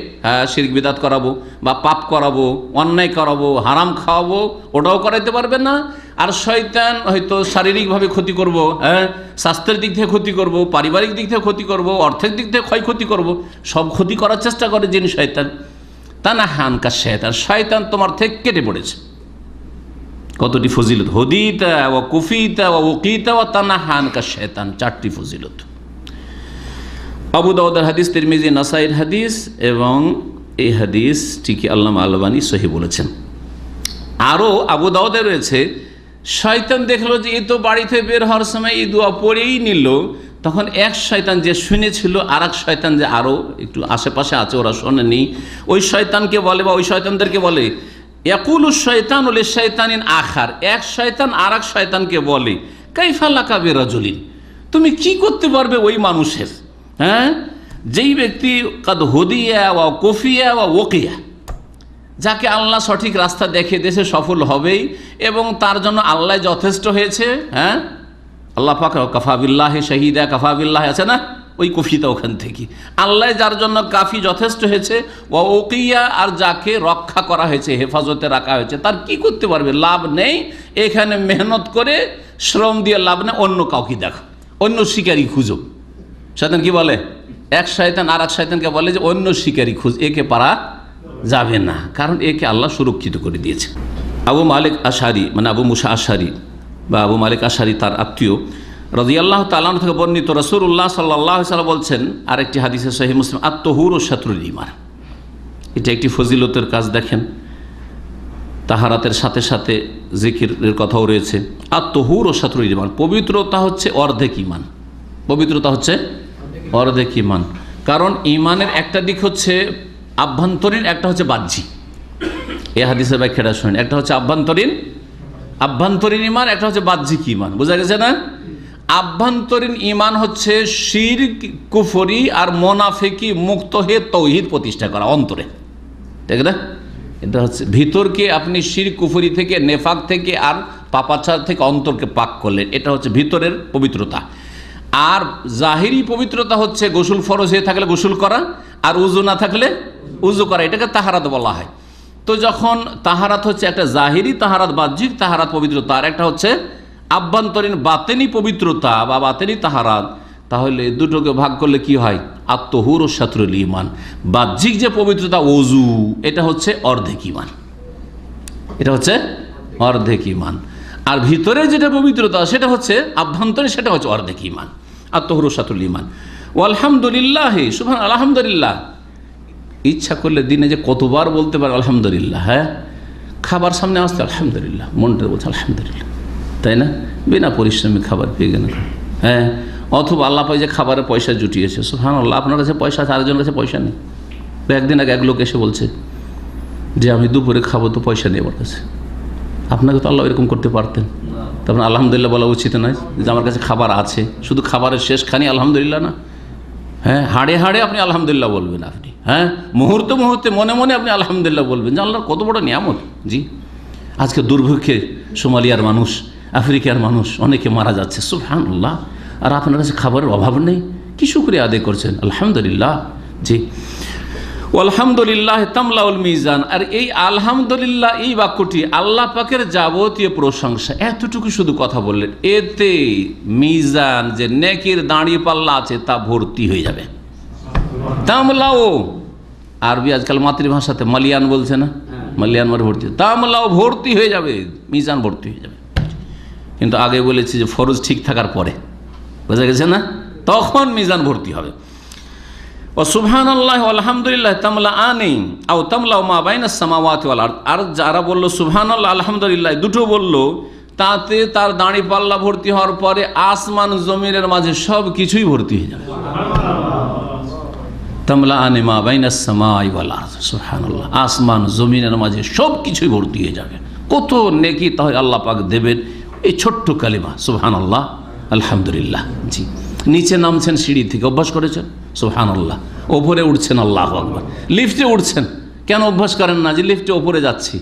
শিরক বিদআত করাবো বা পাপ করাবো, অন্যায় করাবো, হারাম খাওয়াবো, ওটাও করাইতে পারবে না। আর শয়তান হয়তো শারীরিকভাবে ক্ষতি করব, হ্যাঁ, স্বাস্থ্যের দিক থেকে ক্ষতি করব, পারিবারিক দিক থেকে ক্ষতি করব, অর্থের দিক থেকে ক্ষয়ক্ষতি করব, সব ক্ষতি করার চেষ্টা করে যিনি শয়তান। তা না হানকা শয়তান, শয়তান তোমার থেকে কেটে পড়েছে। কতটি ফজিলত, হুদিতা ও কুফিতা ও ওকিতা ও তানা হানকা শয়তান, 4টি ফজিলত। আবু দাউদের হাদিস, তিরমিজি, নাসাইর হাদিস, এবং এই হাদিসটিকে আল্লামা আলবানী সহিহ বলেছেন। আরও আবু দাউদে রয়েছে, শয়তান দেখলো যে এই তো বাড়িতে বের হওয়ার সময় এই দোয়া পড়েই নিল, তখন এক শয়তান যে শুনেছিল আর এক শয়তান যে আরও একটু আশেপাশে আছে, ওরা শোনেনি, ওই শয়তানকে বলে বা ওই শয়তানদেরকে বলে ইয়াকুলু শয়তান ওলে শয়তানিন আখার, এক শয়তান আর এক শয়তানকে বলে কাইফা লাকা বিরাজুলিন, তুমি কি করতে পারবে ওই মানুষের, হ্যাঁ, যেই ব্যক্তি কাদ হুদিয়া ওয়া কুফিয়া ওয়া ওকিয়া, যাকে আল্লাহ সঠিক রাস্তা দেখে দেশে সফল হবেই এবং তার জন্য আল্লাহ যথেষ্ট হয়েছে। হ্যাঁ, আল্লাহ পাক কাফা বিল্লাহি শাহিদা, কাফা বিল্লাহি আছে না, ওই কুফিতা ওখান থেকে আল্লাহ যার জন্য কাফি যথেষ্ট হয়েছে। ও ওকিয়া, আর যাকে রক্ষা করা হয়েছে, হেফাজতে রাখা হয়েছে, তার কি করতে পারবে, লাভ নেই। এখানে মেহনত করে শ্রম দিয়ে লাভ নেই, অন্য কাউকে দেখো, অন্য শিকারী খুঁজো। শয়তান কি বলে, এক শয়তান আর এক শয়তানকে বলে যে অন্য শিকারী খুঁজ, একে পারা যাবে না, কারণ একে আল্লাহ সুরক্ষিত করে দিয়েছে। আবু মালিক আশারি, মানে আবু মুসা আশারি বা আবু মালিক আশারি তার আত্মীয়, রাদিয়াল্লাহু তাআলা আনহু থেকে বর্ণিত, রাসূলুল্লাহ সাল্লাল্লাহু আলাইহি ওয়াসাল্লাম বলছেন, আরেকটি হাদিসে সহিহ মুসলিম, আত-তাহুরু শাতরুল ঈমান। এটা একটি ফজিলতের কাজ। দেখেন, তাহারাতের সাথে সাথে জিকিরের কথাও রয়েছে। আত-তাহুরু শাতরুল ঈমান, পবিত্রতা হচ্ছে অর্ধেক ঈমান, পবিত্রতা হচ্ছে অর্ধেক ঈমান। কারণ ইমানের একটা দিক হচ্ছে আভ্যন্তরীণ, একটা হচ্ছে বাহ্যিক। এই হাদিসের ব্যাখ্যাটা শুনেন, একটা হচ্ছে আভ্যন্তরীণ ইমান, একটা হচ্ছে বাহ্যিক ইমান। বোঝা গেছে না? আভ্যন্তরীণ ইমান হচ্ছে শিরক, কুফরি আর মোনাফিকি মুক্ত হয়ে তৌহিদ প্রতিষ্ঠা করা অন্তরে, ঠিক না? এটা হচ্ছে ভিতরকে আপনি শিরক কুফরি থেকে, নেফাক থেকে আর পাপাচার থেকে অন্তরকে পাক করলেন, এটা হচ্ছে ভিতরের পবিত্রতা। আর জাহিরি পবিত্রতা হচ্ছে গোসল ফরজ হয়ে থাকলে গোসল করা, আর উজু না থাকলে উজু করা, এটাকে তাহারাত বলা হয়। তো যখন তাহারাত হচ্ছে একটা জাহিরি তাহারাত, বাহ্যিক তাহারাত পবিত্রতা, আর একটা হচ্ছে আভ্যন্তরীণ বাতেনি পবিত্রতা বা বাতেনি তাহারাত, তাহলে দুটোকে ভাগ করলে কি হয়? আত্মহুর ও শাতরুল ইমান। বাহ্যিক যে পবিত্রতা ওযু, এটা হচ্ছে অর্ধেক ইমান, এটা হচ্ছে অর্ধেক ইমান। আর ভিতরে যেটা পবিত্রতা সেটা হচ্ছে আভ্যন্তরে, সেটা হচ্ছে অর্ধেক ইমান, আত্মহুর ও শাতরুল ইমান। আলহামদুলিল্লাহ, সুবহান আলহামদুলিল্লাহ। ইচ্ছা করলে দিনে যে কতবার বলতে পারে আলহামদুলিল্লাহ। হ্যাঁ, খাবার সামনে আসতে আলহামদুলিল্লাহ, মনটা বলছে আলহামদুলিল্লাহ, তাই না? বিনা পরিশ্রমে খাবার পেয়ে গেল। হ্যাঁ, অথবা আল্লাহ পাই যে খাবারের পয়সা জুটিয়েছে, সুবহানাল্লাহ। আপনার কাছে পয়সা আছে, আরেকজনের কাছে পয়সা নেই। একদিন আগে এক লোক এসে বলছে যে আমি দুপুরে খাবো, তো পয়সা নেই আমার কাছে। আপনাকে তো আল্লাহ এরকম করতে পারতেন, তারপর আলহামদুলিল্লাহ বলা উচিত নয় যে আমার কাছে খাবার আছে? শুধু খাবারের শেষখানি আলহামদুলিল্লাহ না? হ্যাঁ, হাড়ে হাড়ে আপনি আলহামদুলিল্লাহ বলবেন। আপনি হ্যাঁ, মুহূর্তে মুহূর্তে মনে মনে আপনি আলহামদুলিল্লাহ বলবেন যে আল্লাহর কত বড় নিয়ামত। জি, আজকে দুর্ভিক্ষে সোমালিয়ার মানুষ, আফ্রিকার মানুষ অনেকে মারা যাচ্ছে, সুবহানাল্লাহ, আর আপনার কাছে খাবারের অভাব নেই। কি শুকরিয়া আদায় করছেন? আলহামদুলিল্লাহ। জি, আলহামদুলিল্লাহ তামলাউল মিজান। আর এই আলহামদুলিল্লাহ এই বাক্যটি আল্লাহ পাকের যাবতীয় প্রশংসা, এতটুকু শুধু কথা বললেন, এতে মিজান যে নেকির দাঁড়িয়ে পাল্লা আছে তা ভর্তি হয়ে যাবে। তামলাও, আরবি আজকাল মাতৃভাষাতে মালিয়ান বলছে না, মালিয়ান মানে ভর্তি, তামলাও ভর্তি হয়ে যাবে, মিজান ভর্তি হয়ে যাবে। কিন্তু আগে বলেছি যে ফরজ ঠিক থাকার পরে, বোঝা গেছে না, তখন মিজান ভর্তি হবে। ও সুবহানাল্লাহ আলহামদুলিল্লাহ তামলা আনি আও তামলাউ মা বাইনাস সামাওয়াতি ওয়াল আরদ। আর যারা বলল সুবহানাল্লাহ আলহামদুলিল্লাহ দুটো বলল, তাতে তার দাঁড়ি পাল্লা ভর্তি হওয়ার পরে আসমান জমিনের মাঝে সব কিছুই ভর্তি হয়ে যাবে। তামলা আনি মা বাইনাস সামাই ওয়াল আরদ, সুবহানাল্লাহ, আসমান জমিনের মাঝে সব কিছুই ভর্তি হয়ে যাবে। কত নেকি তাহলে আল্লাহ পাক দেবেন এই ছোট্ট কালিমা সুবহানাল্লাহ আলহামদুলিল্লাহ। জি, নিচে নামছেন সিঁড়ি থেকে, অভ্যাস করেছেন সুবহানাল্লাহ, ওপরে উঠছেন আল্লাহু আকবার, লিফটে উঠছেন, কেন অভ্যাস করেন না যে লিফটে ওপরে যাচ্ছি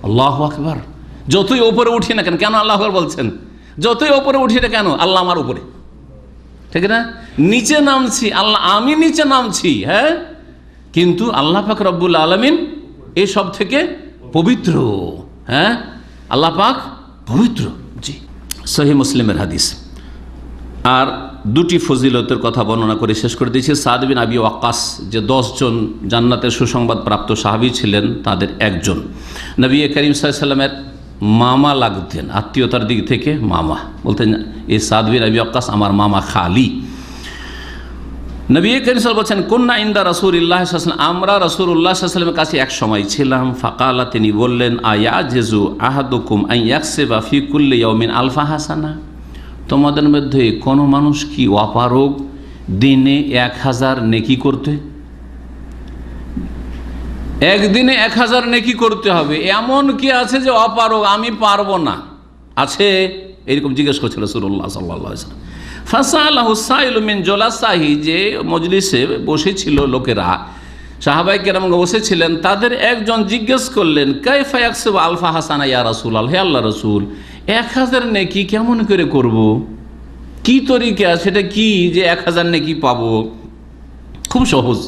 আল্লাহু আকবার? যতই ওপরে উঠি না কেন, কেন আল্লাহু আকবার বলছেন? যতই ওপরে উঠি না কেন, আল্লাহ আমার উপরে, ঠিক না? নিচে নামছি আল্লাহ, আমি নিচে নামছি, হ্যাঁ, কিন্তু আল্লাহ পাক রব্বুল আলামিন এসব থেকে পবিত্র। হ্যাঁ, আল্লাহ পাক পবিত্র। জি, সহিহ মুসলিমের হাদিস। আর দুটি ফজিলতের কথা বর্ণনা করে শেষ করে দিয়েছি। সাদ বিন আবি ওয়াক্কাস, যে 10 জন জান্নাতের সুসংবাদ প্রাপ্ত সাহাবী ছিলেন, তাদের একজন। নবী করিম সাল্লাল্লাহু আলাইহি ওয়াসাল্লামের মামা লাগতেন, আত্মীয়তার দিক থেকে মামা, বলতেন এই সাদ বিন আবি ওয়াক্কাস আমার মামা খালি। নবী করিম সাল্লাল্লাহু আলাইহি ওয়াসাল্লাম বলছেন কুন্না ইনদা রাসূলিল্লাহ সাল্লাল্লাহু আলাইহি ওয়াসাল্লাম, আমরা রাসূলুল্লাহ সাল্লাল্লাহু আলাইহি ওয়াসাল্লামের কাছে এক সময় ছিলাম। ফাকালা, তিনি বললেন, আয়াজিজু আহাদুকুম আন ইয়াকসিবা ফি কুল্লি ইয়াউমিন আলফা হাসানা, তোমাদের মধ্যে কোনো মানুষ কি অপারগ দিনে 1000 নেকি করতে? একদিনে 1000 নেকি করতে হবে, এমন কি আছে যে অপারগ, আমি পারবো না? আছে? এরকম জিজ্ঞেস করছিল রাসূলুল্লাহ সাল্লাল্লাহু আলাইহি ওয়াসাল্লাম। ফাসালাহু সাইলু মিন জুলাসাহি, যে মজলিসে বসেছিল লোকেরা, সাহাবায়ে কেরাম বসেছিলেন, তাদের একজন জিজ্ঞেস করলেন, কাইফা ইয়াকসিবু আলফা হাসানা ইয়া রাসূলুল্লাহ, হে আল্লাহর রাসূল, 1000 নেকি কেমন করে করব? কি তরিকা, সেটা কি যে 1000 নেকি পাবো? খুব সহজ।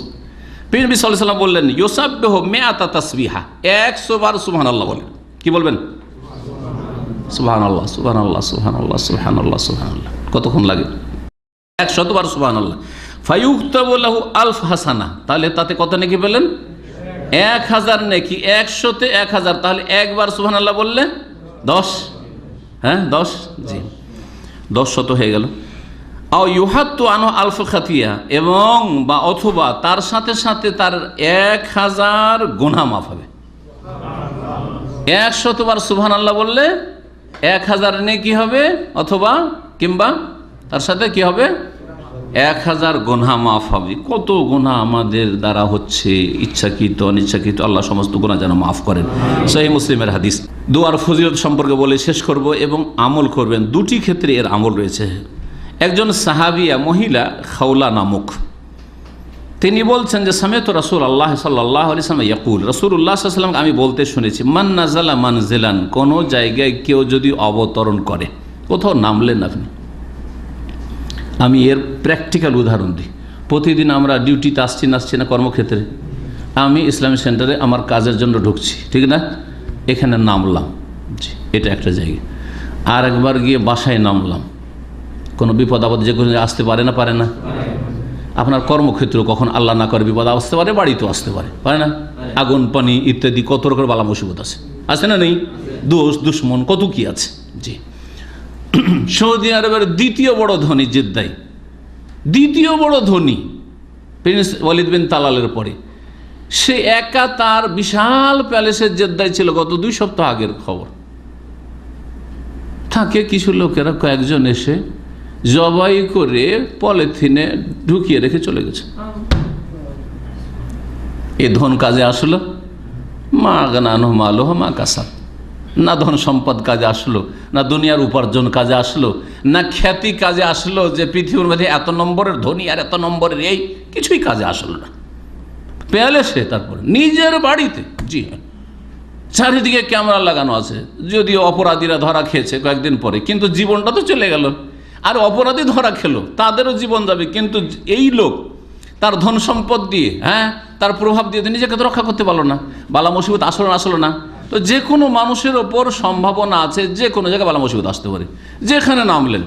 নবী সাল্লাল্লাহু আলাইহি ওয়াসাল্লাম বললেন, ইউসাব্বিহু মিআতা তাসবিহা, 100 বার সুবহানাল্লাহ বলেন। কি বলবেন? সুবহানাল্লাহ সুবহানাল্লাহ সুবহানাল্লাহ সুবহানাল্লাহ সুবহানাল্লাহ। কতক্ষণ লাগে? 100 বার সুবহানাল্লাহ। ফায়ুক্তাবু লাহু আলফ হাসানা, তাহলে তাতে কত নেকি পেলেন? 1000 নেকি। 100তে 1000, তাহলে একবার সুবহানাল্লাহ বললে 10, হ্যাঁ 10, জি 10 হয়ে গেল। আও ইউহাত্তু আনহু আলফ খাতিয়া, এবং বা অথবা তার সাথে সাথে তার 1000 গুনাহ মাফ হবে। 100 বার সুবহানাল্লাহ বললে 1000 নেকি হবে, অথবা কিংবা তার সাথে কি হবে? 1000 গুনাহ মাফ হবে। কত গুনাহ আমাদের দ্বারা হচ্ছে, ইচ্ছাকৃত অনিচ্ছাকৃত, আল্লাহ সমস্ত গুনাহ যেন মাফ করেন। সহিহ মুসলিমের হাদিস। দোয়ার ফজিলত সম্পর্কে বলে শেষ করব এবং আমল করবেন। দুটি ক্ষেত্রে এর আমল রয়েছে। একজন সাহাবিয়া মহিলা খাওলা নামক, তিনি বলছেন যে সামিয়তু রাসূলুল্লাহ সাল্লাল্লাহু আলাইহি ওয়াসাল্লাম ইয়াকুল, রাসূলুল্লাহ সাল্লাল্লাহু আলাইহি ওয়াসাল্লাম আমি বলতে শুনেছি, মান নাযালা মানজিলান, কোনো জায়গায় কেউ যদি অবতরণ করে, কোথাও নামলেন আপনি। আমি এর প্র্যাকটিক্যাল উদাহরণ দিই। প্রতিদিন আমরা ডিউটিতে আসছি না কর্মক্ষেত্রে, আমি ইসলামী সেন্টারে আমার কাজের জন্য ঢুকছি, ঠিক না? এখানে নামলাম, জি, এটা একটা জায়গা। আর একবার গিয়ে বাসায় নামলাম, কোনো বিপদ আপদ যে কোনো আসতে পারে না? আপনার কর্মক্ষেত্র কখন আল্লাহ না করে বিপদ আসতে পারে, বাড়িতেও আসতে পারে না? আগুন পানি ইত্যাদি কত রকমের বালা মুসিবত আছে না নেই? দোষ দুশ্মন কত কি আছে। জি, সৌদি আরবের দ্বিতীয় বড় ধনী জেদ্দায়, দ্বিতীয় বড় ধনী প্রিন্স ওয়ালিদ বিন তালালের পরে, সে একা তার বিশাল প্যালেসের জেদ্দায় ছিল। গত 2 সপ্তাহ আগের খবর। থাকে কিছু লোকেরা কয়েকজন এসে জবাই করে পলিথিনে ঢুকিয়ে রেখে চলে গেছে। এ ধন কাজে আসলো? মা গানানো মালো মা কাসাব, না ধন সম্পদ কাজে আসলো, না দুনিয়ার উপার্জন কাজে আসলো, না খ্যাতি কাজে আসলো যে পৃথিবীর মধ্যে এত নম্বরের ধনী আর এত নম্বরের এই, কিছুই কাজে আসলো না। প্যালেসে, তারপরে নিজের বাড়িতে। জি হ্যাঁ, চারিদিকে ক্যামেরা লাগানো আছে। যদিও অপরাধীরা ধরা খেয়েছে কয়েকদিন পরে, কিন্তু জীবনটা তো চলে গেল। আর অপরাধী ধরা খেলো, তাদেরও জীবন যাবে, কিন্তু এই লোক তার ধন সম্পদ দিয়ে, তার প্রভাব দিয়ে নিজেকে তো রক্ষা করতে পারলো না। বালা মুসিবত আসলো না। তো যে কোনো মানুষের ওপর সম্ভাবনা আছে, যে কোনো জায়গায় বালা মুসিবত আসতে পারে। যেখানে নামলেন,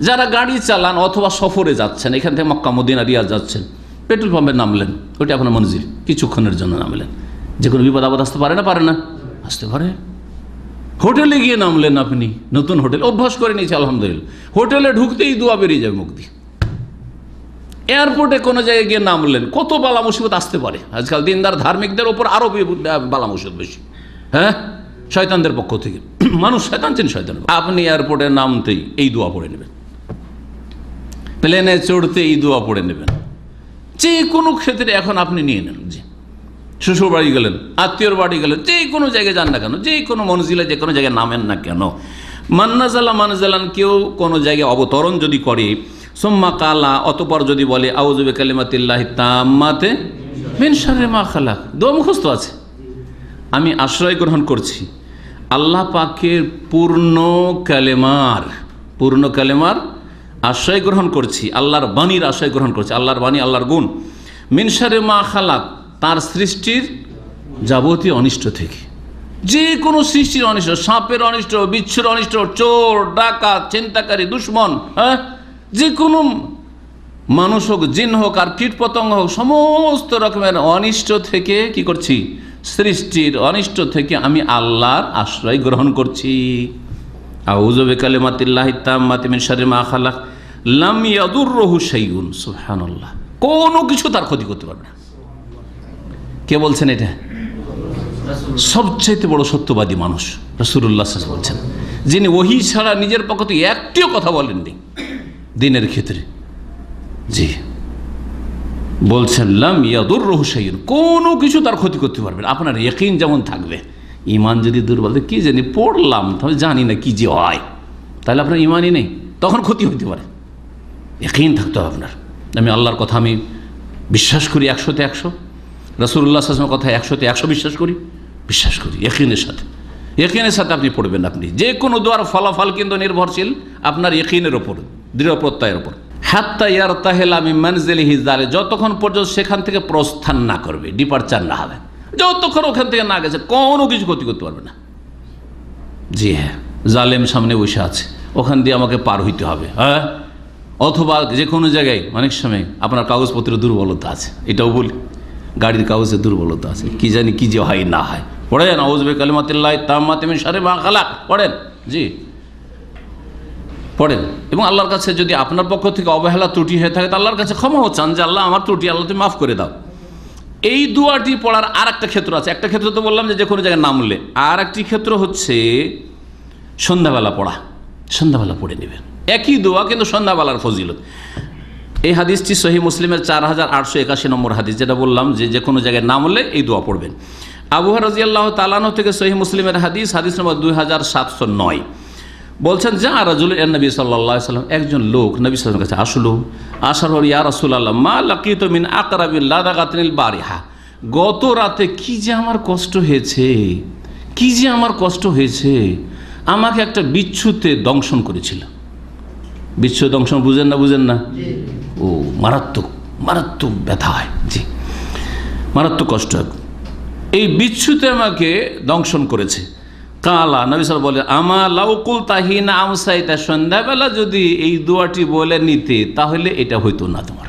যারা গাড়ি চালান অথবা সফরে যাচ্ছেন, এখান থেকে মক্কা মদিনা রিয়াদ যাচ্ছেন, পেট্রোল পাম্পে নামলেন, ওইটা আপনার মঞ্জিল, কিছুক্ষণের জন্য নামলেন। যে কোনো বিপদ আপদ আসতে পারে না? আসতে পারে। হোটেলে গিয়ে নামলেন আপনি, নতুন হোটেল, অভ্যাস করে নিয়েছে আলহামদুলিল্লাহ, হোটেলে ঢুকতেই দোয়া বেরিয়ে যাবে মুখ দিয়ে। এয়ারপোর্টে কোনো জায়গায় গিয়ে নামলেন, কত বালা মুসিবত আসতে পারে। আজকাল দিনদার ধার্মিকদের ওপর আরও বালা মুসিবত বেশি, শয়তানদের পক্ষ থেকে। মানুষ শয়তান চেন শয়তান। আপনি এয়ারপোর্টে নামতেই এই দোয়া পড়ে নেবেন, প্লেনে চড়তে এই দোয়া পড়ে নেবেন। যে কোনো ক্ষেত্রে এখন আপনি নিয়ে নেন। জি, শ্বশুর বাড়ি গেলেন, আত্মীয়র বাড়ি গেলেন, যে কোনো জায়গায় যান না কেন, যে কোনো মনজিলে যে কোনো জায়গায় নামেন না কেন, মান্নাজালা মানজালান, কেউ কোনো জায়গায় অবতরণ যদি করে, সুম্মা কালা, অতপর যদি বলে আউযু বিকালিমাতিল্লাহি তাম্মাতি মিন শাররি মা খালাক, দোয়া মুখস্থ আছে, আমি আশ্রয় গ্রহণ করছি আল্লাহ পাকের পূর্ণ কালেমার আশ্রয় গ্রহণ করছি, আল্লাহর বাণীর আশ্রয় গ্রহণ করছি, আল্লাহর বাণী, আল্লাহর গুণ, মিন শাররি মা খালাক, তার সৃষ্টির যাবতীয় অনিষ্ট থেকে। যে কোনো সৃষ্টির অনিষ্ট, সাপের অনিষ্ট, বিচ্ছুর অনিষ্ট, চোর ডাকাত চিন্তাকারী দুশ্মন, যে কোনো মানুষ হোক, জিন হোক আর কীট পতঙ্গ হোক, সমস্ত রকমের অনিষ্ট থেকে কি করছি? সৃষ্টির অনিষ্ট থেকে আমি আল্লাহর আশ্রয় গ্রহণ করছি। আউযু বিকালিমাতিল্লাহি তাম্মাতি মিন শাররি মা খালাক লাম ইয়াদুররুহু শাইউন। সুবহানাল্লাহ, কোনো কিছু তার ক্ষতি করতে পারবে না। কে বলছেন এটা? সবচাইতে বড় সত্যবাদী মানুষ রাসূলুল্লাহ সাল্লাল্লাহু আলাইহি ওয়াসাল্লাম বলছেন, যিনি ওহী ছাড়া নিজের পক্ষ থেকে একটিও কথা বলেননি দিনের ক্ষেত্রে। জি, বলছেন লাম ইয়াদুররুহু শাইউন, কোনো কিছু তার ক্ষতি করতে পারবে না। আপনার ইয়াকিন যেমন থাকবে, ইমান যদি দুর্বল, কি জানি পড়লাম তাহলে জানি না কি যে হয়, তাহলে আপনার ইমানই নেই, তখন ক্ষতি হতে পারে। ইয়াকিন থাকতে হবে আপনার, আমি আল্লাহর কথা আমি বিশ্বাস করি 100-তে 100, রাসূলুল্লাহ সাল্লাল্লাহু আলাইহি ওয়াসাল্লামের কথা 100-তে 100 বিশ্বাস করি ইয়াকিনের সাথে আপনি পড়বেন। আপনি যে কোনো দোয়ার ফলাফল কিন্তু নির্ভরশীল আপনার ইয়াকিনের ওপর, দৃঢ় প্রত্যয়ের ওপর। হাত্তা ইয়ারতাহিলা মিন মানজিলিহি যালিক, যতক্ষণ পর্যন্ত সেখান থেকে প্রস্থান না করবে, ডিপারচার না হবে, যতক্ষণ ওখান থেকে না গেছে কোনো কিছু ক্ষতি করতে পারবে না। জি হ্যাঁ, জালেম সামনে বসে আছে, ওখান দিয়ে আমাকে পার হইতে হবে। অথবা যে কোনো জায়গায় অনেক সময় আপনার কাগজপত্রের দুর্বলতা আছে, এটাও বলি, গাড়ির কাগজের দুর্বলতা আছে, কি জানি কি যে হয় না হয়। পড়েন আউযু বিকালিমাতিল্লাহি তাম্মাতি মিন শাররি মা খালাক, পড়েন। জি, পড়েন। এবং আল্লাহর কাছে যদি আপনার পক্ষ থেকে অবহেলা ত্রুটি হয়ে থাকে, তো আল্লাহর কাছে ক্ষমাও চান যে আল্লাহ আমার ত্রুটি, আল্লাহ তুমি মাফ করে দাও। এই দোয়াটি পড়ার আর একটা ক্ষেত্র আছে। একটা ক্ষেত্র তো বললাম যে কোনো জায়গায় নামলে, আর একটি ক্ষেত্র হচ্ছে সন্ধ্যাবেলা পড়া। সন্ধ্যাবেলা পড়ে নেবেন একই দোয়া, কিন্তু সন্ধ্যাবেলার ফজিলত। এই হাদিসটি সহিহ মুসলিমের 4881 নম্বর হাদিস, যেটা বললাম যে কোনো জায়গায় নাম হলে এই দোয়া পড়বেন। আবু হুরায়রা রাদিয়াল্লাহু তাআলা আনহু থেকে সহিহ মুসলিমের হাদিস নম্বর 2709 বলছেন, যা রাজুলুন নবী সাল্লাল্লাহু আলাইহি ওয়াসাল্লাম, একজন লোক নবী সাল্লাল্লাহু আলাইহি ওয়াসাল্লামের কাছে আসলো। আসার পর, ইয়া রাসূলুল্লাহ মা লাকিতু মিন আকরাবিল লাদাগাতিল বারিহা, গত রাতে কি যে আমার কষ্ট হয়েছে, কি যে আমার কষ্ট হয়েছে, আমাকে একটা বিচ্ছুতে দংশন করেছিল। বিচ্ছু দংশন বুঝেন না? ও মারাত্মক মারাত্মক ব্যথা হয়, জি মারাত্মক কষ্ট। এই বিচ্ছুতে আমাকে দংশন করেছে। কালা নবী সাল্লাল্লাহু আলাইহি ওয়াসাল্লাম বলে, আমা লাউ কুলতা হিনা আমসাইতা, সন্ধ্যাবেলা যদি এই দোয়াটি বলে নিতে তাহলে এটা হইতো না তোমার।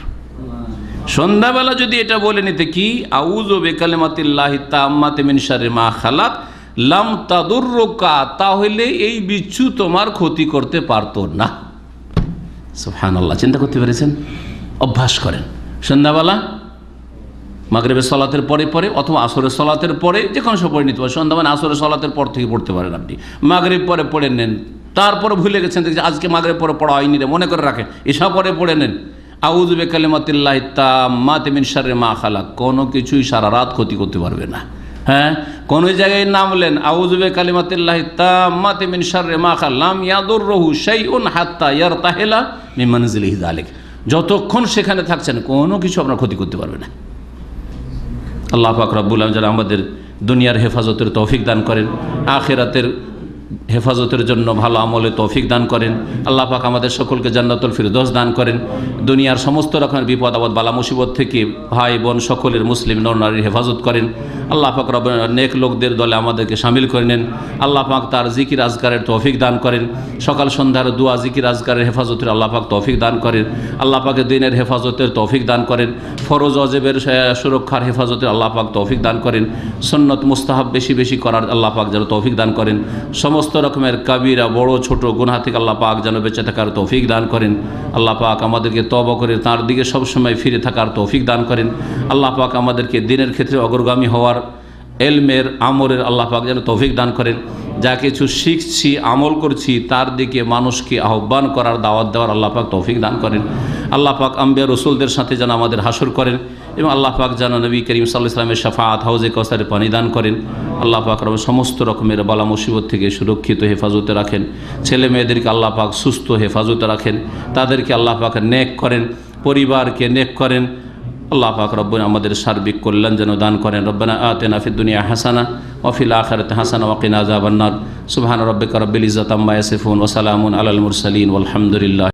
সন্ধ্যাবেলা যদি এটা বলে নিতে, কি আউযু বিকালিমাতিল্লাহি তাম্মাতি মিন শাররি মা খালাক লাম তাদুররুকা, তাহলে এই বিচ্ছু তোমার ক্ষতি করতে পারতো না। সুবহানাল্লাহ, চিন্তা করতে পেরেছেন? অভ্যাস করেন সন্ধ্যাবেলা, মাগরিবের সলাতের পরে পরে অথবা আসরের সলাতের পরে, যে কোনো সময় পড়ে নিতে পারেন। সন্ধ্যা মানে আসরের সলাতের পর থেকে পড়তে পারেন আপনি। মাগরিব পরে পড়ে নেন, তারপরে ভুলে গেছেন যে আজকে মাগরিব পরে পড়া হয়নি রে, মনে করে রাখেন, এসা পরে পড়ে নেন আউযু বিকালিমাতিল্লাহি তাম্মাতি মিন শাররি মা খালাক। কোনো কিছুই সারা রাত ক্ষতি করতে পারবে না। হ্যাঁ, কোন জায়গায় নামলেন আউযু বিকালিমাতিল্লাহি তাম্মাতি মিন শাররি মা খালাক লাম ইয়াদুররুহু শাইউন হাত্তা ইয়ারতাহিলা মিন মানজিলিহি যালিক, যতক্ষণ সেখানে থাকছেন কোনো কিছু আপনার ক্ষতি করতে পারবে না। আল্লাহ পাক রব্বুল আলামিন যেন আমাদের দুনিয়ার হেফাজতের তৌফিক দান করেন, আখিরাতের হেফাজতের জন্য ভালো আমলে তৌফিক দান করেন। আল্লাহ পাক আমাদের সকলকে জান্নাতুল ফিরদৌস দান করেন। দুনিয়ার সমস্ত রকমের বিপদ আপদ বালা মুসিবত থেকে ভাই বোন সকলের মুসলিম নর নারীর হেফাজত করেন। আল্লাহ পাক রব্বুল নেক লোকদের দলে আমাদেরকে শামিল করে নেন। আল্লাহ পাক তার জিকির আজকারের তৌফিক দান করেন। সকাল সন্ধ্যার দোয়া জিকির আজকারের হেফাজতের আল্লাহ পাক তৌফিক দান করেন। আল্লাহ পাকের দিনের হেফাজতের তৌফিক দান করেন। ফরজ ওয়াজিবের সুরক্ষার হেফাজতের আল্লাহ পাক তৌফিক দান করেন। সুন্নত মুস্তাহাব বেশি বেশি করার আল্লাহ পাক যেন তৌফিক দান করেন। সমস্ত রকমের কাবিরা বড় ছোট গুনাহ থেকে আল্লাহ পাক যেন বেঁচে থাকার তৌফিক দান করেন। আল্লাহ পাক আমাদেরকে তওবা করে তার দিকে সবসময় ফিরে থাকার তৌফিক দান করেন। আল্লাহ পাক আমাদেরকে দিনের ক্ষেত্রে অগ্রগামী হওয়ার, এলমের আমলের আল্লাহ পাক যেন তৌফিক দান করেন। যা কিছু শিখছি আমল করছি তার দিকে মানুষকে আহ্বান করার দাওয়াত দেওয়ার আল্লাহ পাক তৌফিক দান করেন। আল্লাহ পাক আম্বিয়া রসুলদের সাথে যেন আমাদের হাসর করেন এবং আল্লাহ পাক যেন নবী করিম সাল্লাল্লাহু আলাইহি ওয়াসাল্লামের শাফাআত হাউজে কাউসারে পানি দান করেন। আল্লাহ পাক সমস্ত রকমের বালা মুসিবত থেকে সুরক্ষিত হেফাজতে রাখেন। ছেলে মেয়েদেরকে আল্লাহ পাক সুস্থ হেফাজতে রাখেন। তাদেরকে আল্লাহ পাক নেক করেন, পরিবারকে নেক করেন। আল্লাহ পাক রব্বুনা আমাদের সার্বিক কল্যাণ যেন দান করেন। রব্বানা আতিনা ফিদ দুনিয়া হাসানা ওয়া ফিল আখিরাতি হাসানা ওয়া কিনা আযাবান নার। সুবহানা রাব্বিকা রাব্বিল ইজ্জাতি আম্মা ইয়াসিফুন ওয়া সালামুন আলাল মুরসালিন ওয়াল হামদুলিল্লাহ।